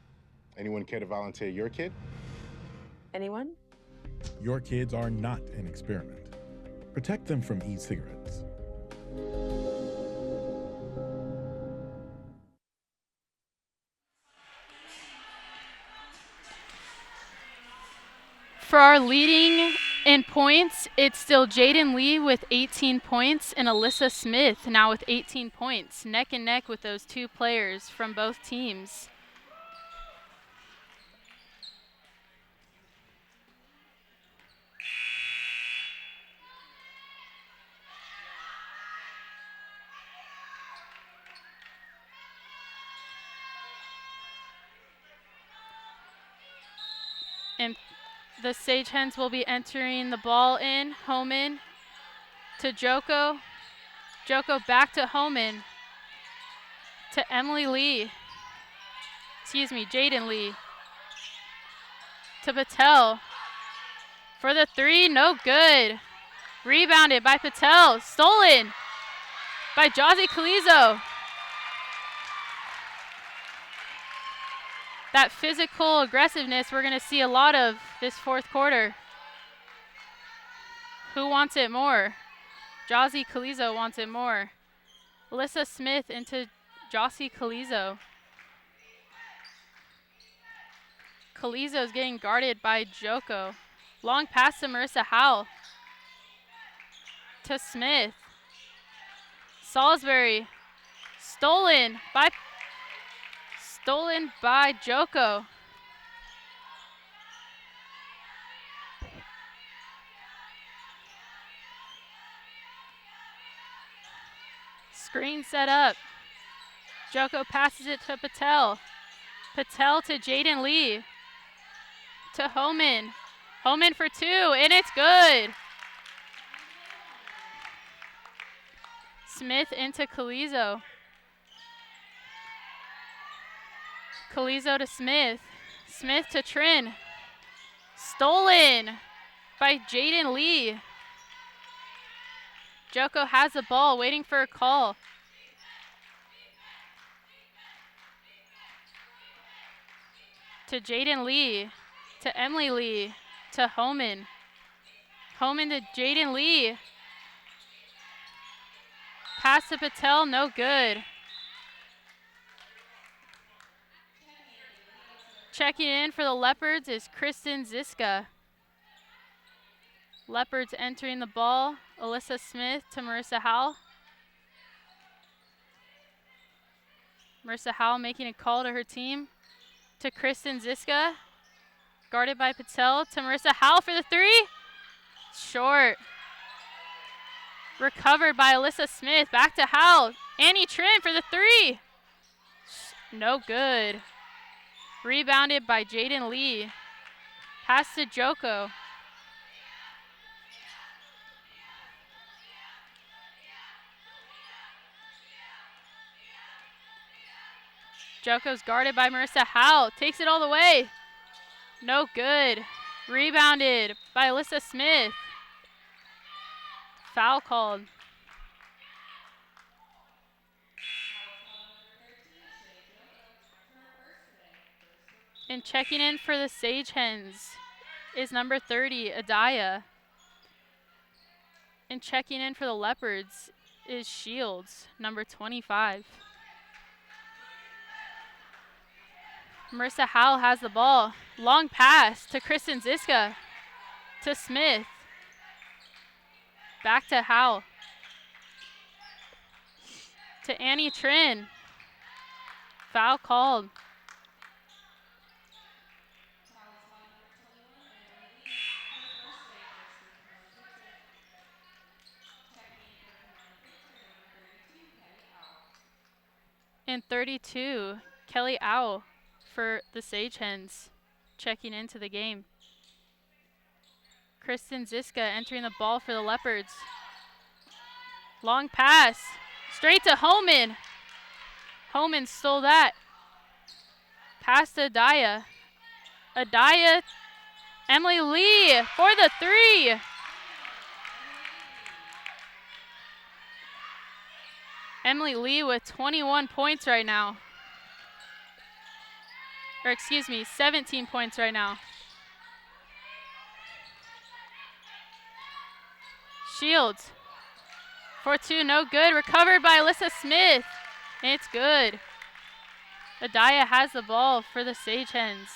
Anyone care to volunteer your kid? Anyone? Your kids are not an experiment. Protect them from e-cigarettes. For our leading in points, it's still Jaden Lee with 18 points and Alyssa Smith now with 18 points, neck and neck with those two players from both teams. And the Sage Hens will be entering the ball in. Homan to Joko. Joko back to Homan. To Emily Lee. Jaden Lee. To Patel. For the three, no good. Rebounded by Patel. Stolen by Jossie Calizo. That physical aggressiveness we're going to see a lot of this fourth quarter. Who wants it more? Jossie Calizo wants it more. Alyssa Smith into Jossie Calizo. Calizo's getting guarded by Joko. Long pass to Marissa Howell. To Smith. Salisbury. Stolen by Joko. Screen set up. Joko passes it to Patel. Patel to Jaden Lee. To Homan. Homan for two, and it's good. Smith into Calizo. Calizo to Smith. Smith to Trin. Stolen by Jaden Lee. Joko has the ball, waiting for a call. To Jaden Lee. To Emily Lee. To Homan. Homan to Jaden Lee. Pass to Patel, no good. Checking in for the Leopards is Kristen Ziska. Leopards entering the ball. Alyssa Smith to Marissa Howell. Marissa Howell making a call to her team. to Kristen Ziska. Guarded by Patel to Marissa Howell for the three. Short. Recovered by Alyssa Smith. Back to Howell. Annie Trin for the three. No good. Rebounded by Jaden Lee. Pass to Joko. Joko's guarded by Marissa Howell. Takes it all the way. No good. Rebounded by Alyssa Smith. Foul called. And checking in for the Sage Hens is number 30, Adaya. And checking in for the Leopards is Shields, number 25. Marissa Howell has the ball. Long pass to Kristen Ziska. To Smith. Back to Howell. To Annie Trin. Foul called. And 32, Kelly Owl for the Sage Hens, checking into the game. Kristen Ziska entering the ball for the Leopards. Long pass, straight to Homan. Homan stole that. Pass to Adaya. Adaya, Emily Lee for the three. Emily Lee with 21 points right now. Or excuse me, 17 points right now. Shields. For two, no good. Recovered by Alyssa Smith. And it's good. Adaya has the ball for the Sage Hens.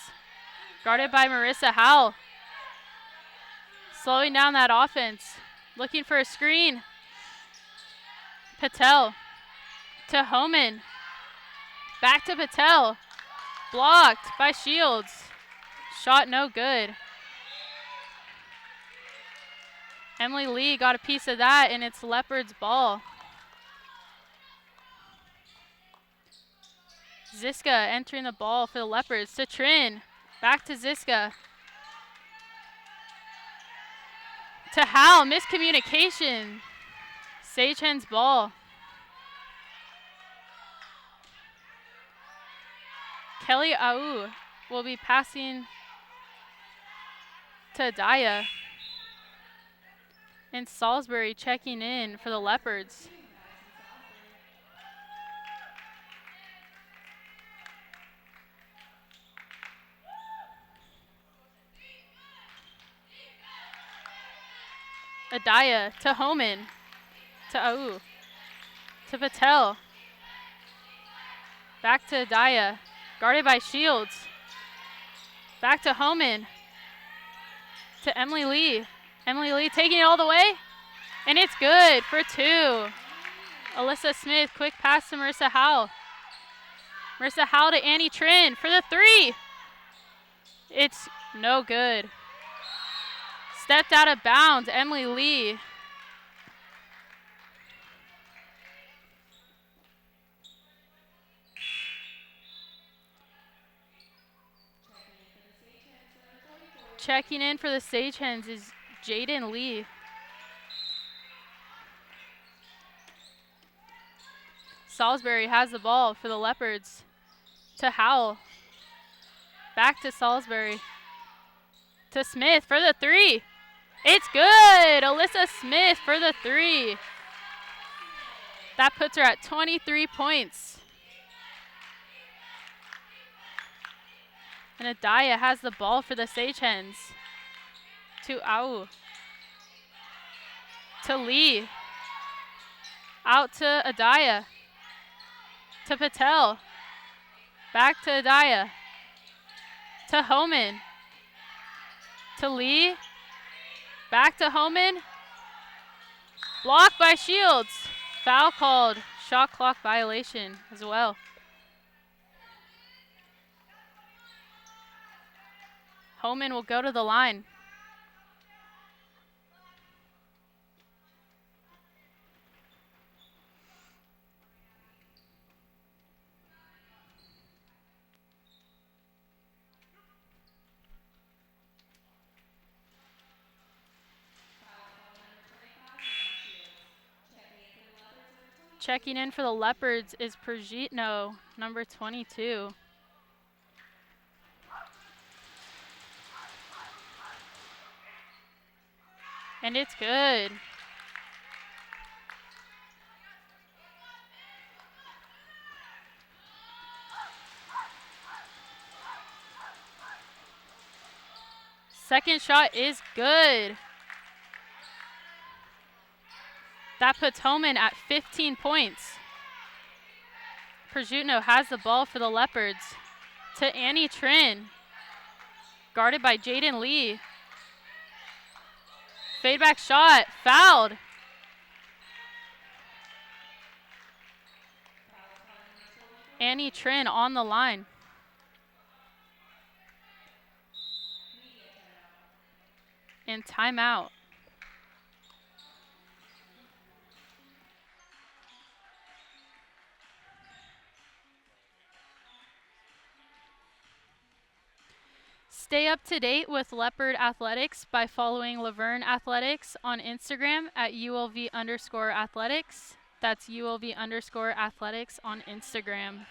Guarded by Marissa Howell. Slowing down that offense. Looking for a screen. Patel. To Homan. Back to Patel. Blocked by Shields. Shot no good. Emily Lee got a piece of that, and it's Leopard's ball. Ziska entering the ball for the Leopards to Trin. Back to Ziska. To Howell, miscommunication. Sage Hens ball. Kelly Au will be passing to Adaya. And Salisbury checking in for the Leopards. Adaya to Homan. To Au. To Patel. Back to Adaya. Guarded by Shields. Back to Homan. To Emily Lee. Emily Lee taking it all the way. And it's good for two. Alyssa Smith, quick pass to Marissa Howell. Marissa Howell to Annie Trin for the three. It's no good. Stepped out of bounds, Emily Lee. Checking in for the Sage Hens is Jaden Lee. Salisbury has the ball for the Leopards. To Howell. Back to Salisbury. To Smith for the three. It's good! Alyssa Smith for the three. That puts her at 23 points. And Adaya has the ball for the Sage Hens. To Au. To Lee. Out to Adaya. To Patel. Back to Adaya. To Homan. To Lee. Back to Homan. Blocked by Shields. Foul called. Shot clock violation as well. Homan will go to the line. Checking in for the Leopards is Prajitno, number 22. And it's good. Second shot is good. That puts Homan at 15 points. Prajutno has the ball for the Leopards. To Annie Trin. Guarded by Jaden Lee. Fade back shot. Fouled. Annie Trin on the line. And timeout. Stay up to date with Leopard Athletics by following Laverne Athletics on Instagram at ULV_athletics. That's ULV_athletics on Instagram.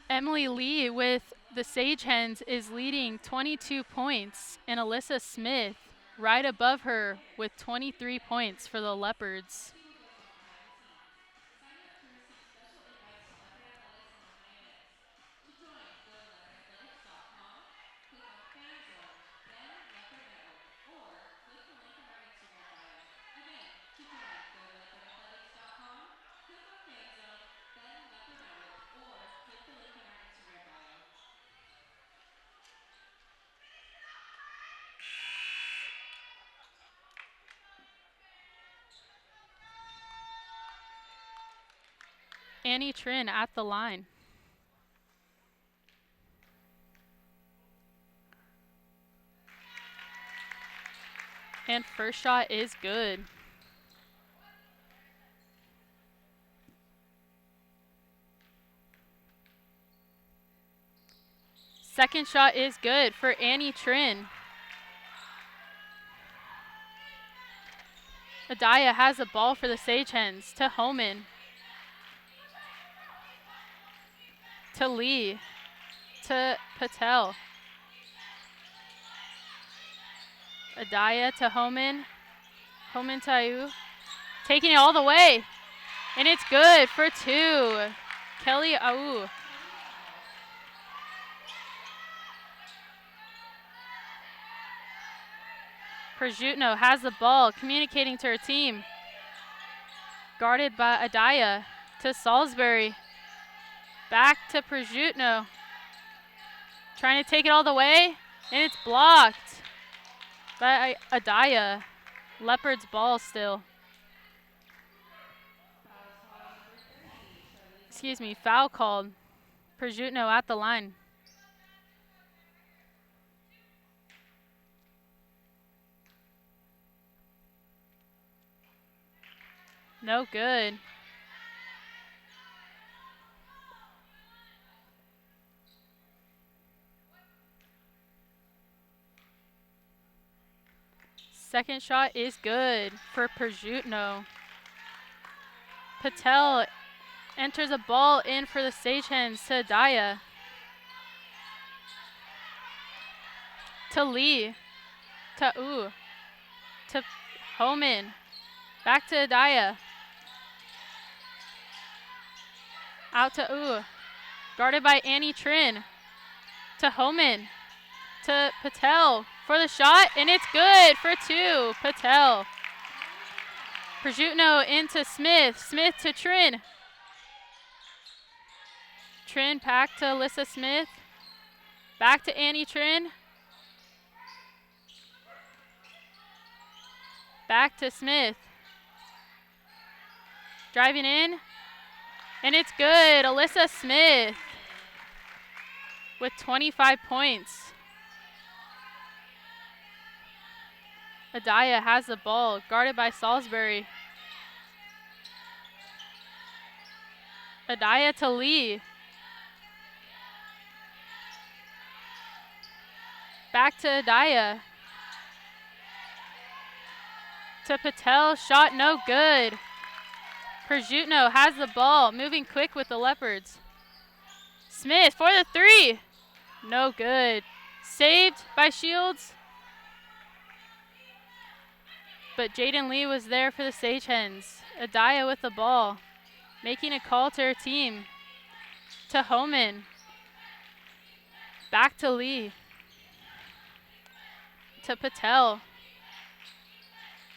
Emily Lee with the Sage Hens is leading 22 points, and Alyssa Smith right above her with 23 points for the Leopards. Annie Trin at the line. And first shot is good. Second shot is good for Annie Trin. Adaya has the ball for the Sage Hens to Homan. To Lee. To Patel. Adaya to Homan. Homan to Ayu. Taking it all the way. And it's good for two. Kelly Ayu. Prajutno has the ball, communicating to her team. Guarded by Adaya to Salisbury. Back to Prajutno. Trying to take it all the way, and it's blocked by Adaya. Leopard's ball still. Excuse me, foul called. Prajutno at the line. No good. Second shot is good for Prajutno. Patel enters a ball in for the Sage Hens to Adaya. To Lee. To To Homan. Back to Adaya. Out to Guarded by Annie Trin. To Homan. To Patel for the shot, and it's good for two. Patel. Prajutno into Smith. Smith to Trin. Trin back to Alyssa Smith. Back to Annie Trin. Back to Smith. Driving in. And it's good. Alyssa Smith with 25 points. Adaya has the ball, guarded by Salisbury. Adaya to Lee. Back to Adaya. To Patel, shot no good. Przutno has the ball, moving quick with the Leopards. Smith for the three. No good. Saved by Shields. But Jaden Lee was there for the Sagehens. Adaya with the ball, making a call to her team. To Homan. Back to Lee. To Patel.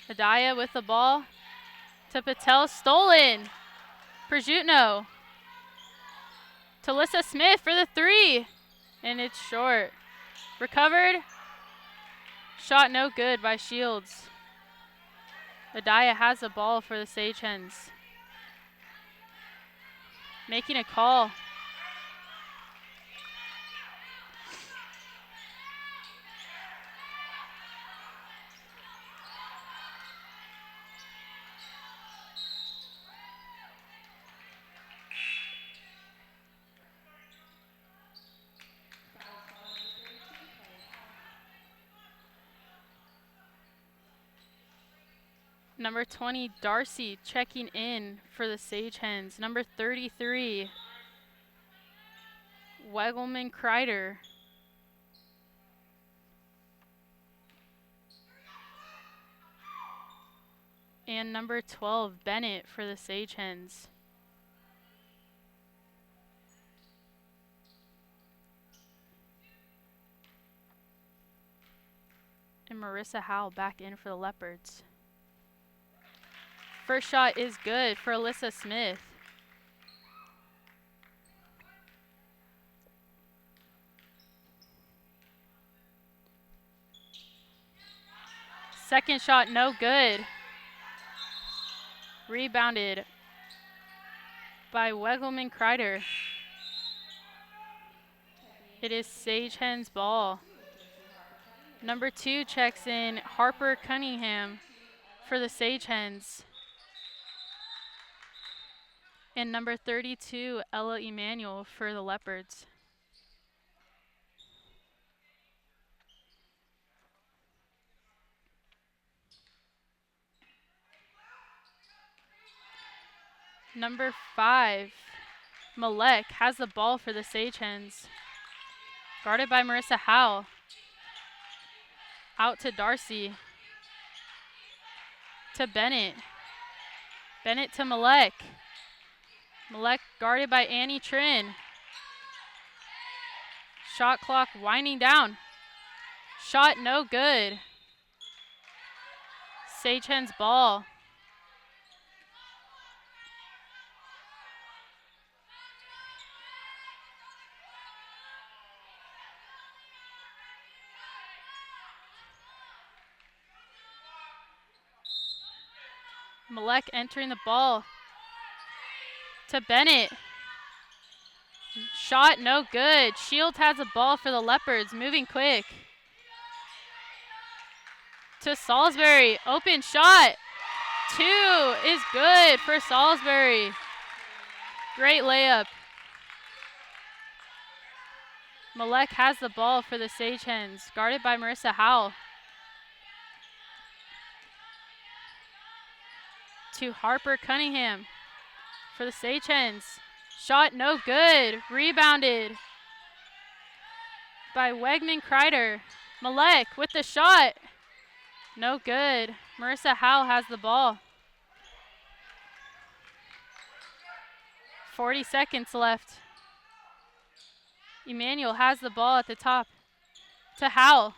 Adaya with the ball. To Patel, stolen. Przutno. To Alyssa Smith for the three. And it's short. Recovered. Shot no good by Shields. Adaya has the ball for the Sagehens. Making a call. Number 20, Darcy, checking in for the Sagehens. Number 33, Wegelman Kreider. And number 12, Bennett for the Sagehens. And Marissa Howell back in for the Leopards. First shot is good for Alyssa Smith. Second shot, no good. Rebounded by Wegelman Kreider. It is Sagehens ball. Number 2 checks in Harper Cunningham for the Sagehens. And number 32, Ella Emanuel for the Leopards. Number 5, Malek has the ball for the Sagehens. Guarded by Marissa Howell. Out to Darcy. To Bennett. Bennett to Malek. Malek guarded by Annie Trin. Shot clock winding down. Shot no good. Sagehens ball. Malek entering the ball. To Bennett. Shot no good. Shields has the ball for the Leopards, moving quick. To Salisbury, open shot. 2 is good for Salisbury. Great layup. Malek has the ball for the Sagehens, guarded by Marissa Howell. To Harper Cunningham for the Sagehens. Shot no good. Rebounded by Wegman Kreider. Malek with the shot. No good. Marissa Howell has the ball. 40 seconds left. Emmanuel has the ball at the top. To Howell.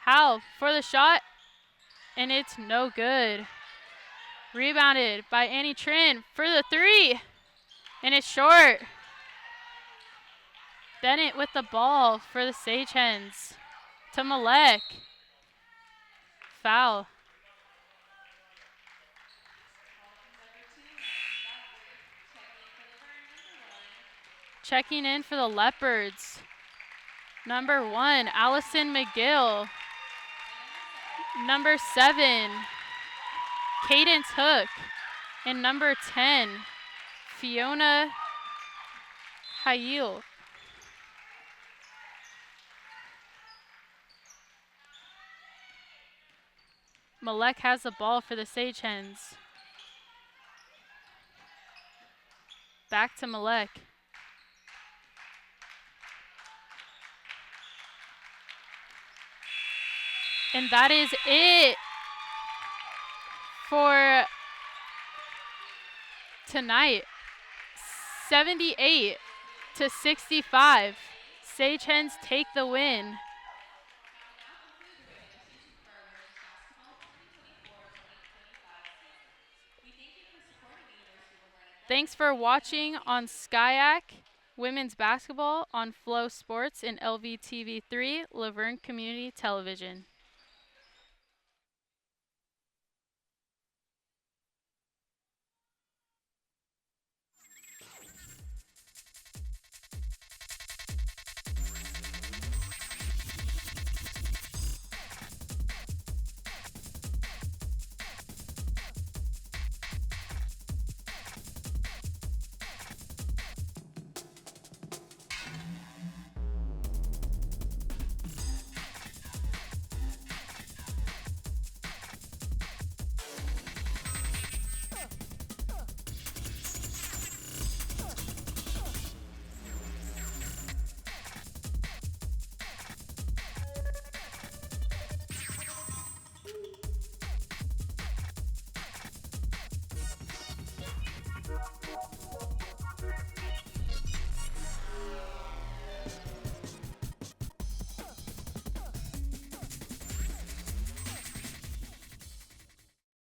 Howell for the shot. And it's no good. Rebounded by Annie Trin for the 3. And it's short. Bennett with the ball for the Sagehens. To Malek. Foul. Checking in for the Leopards. Number 1, Allison McGill. Number 7, Cadence Hook. And number 10, Fiona Hayil. Malek has the ball for the Sage Hens. Back to Malek. And that is it for tonight. 78-65. Sage Hens take the win. Thanks for watching on SKYAC Women's Basketball on Flow Sports and LVTV3 Laverne Community Television.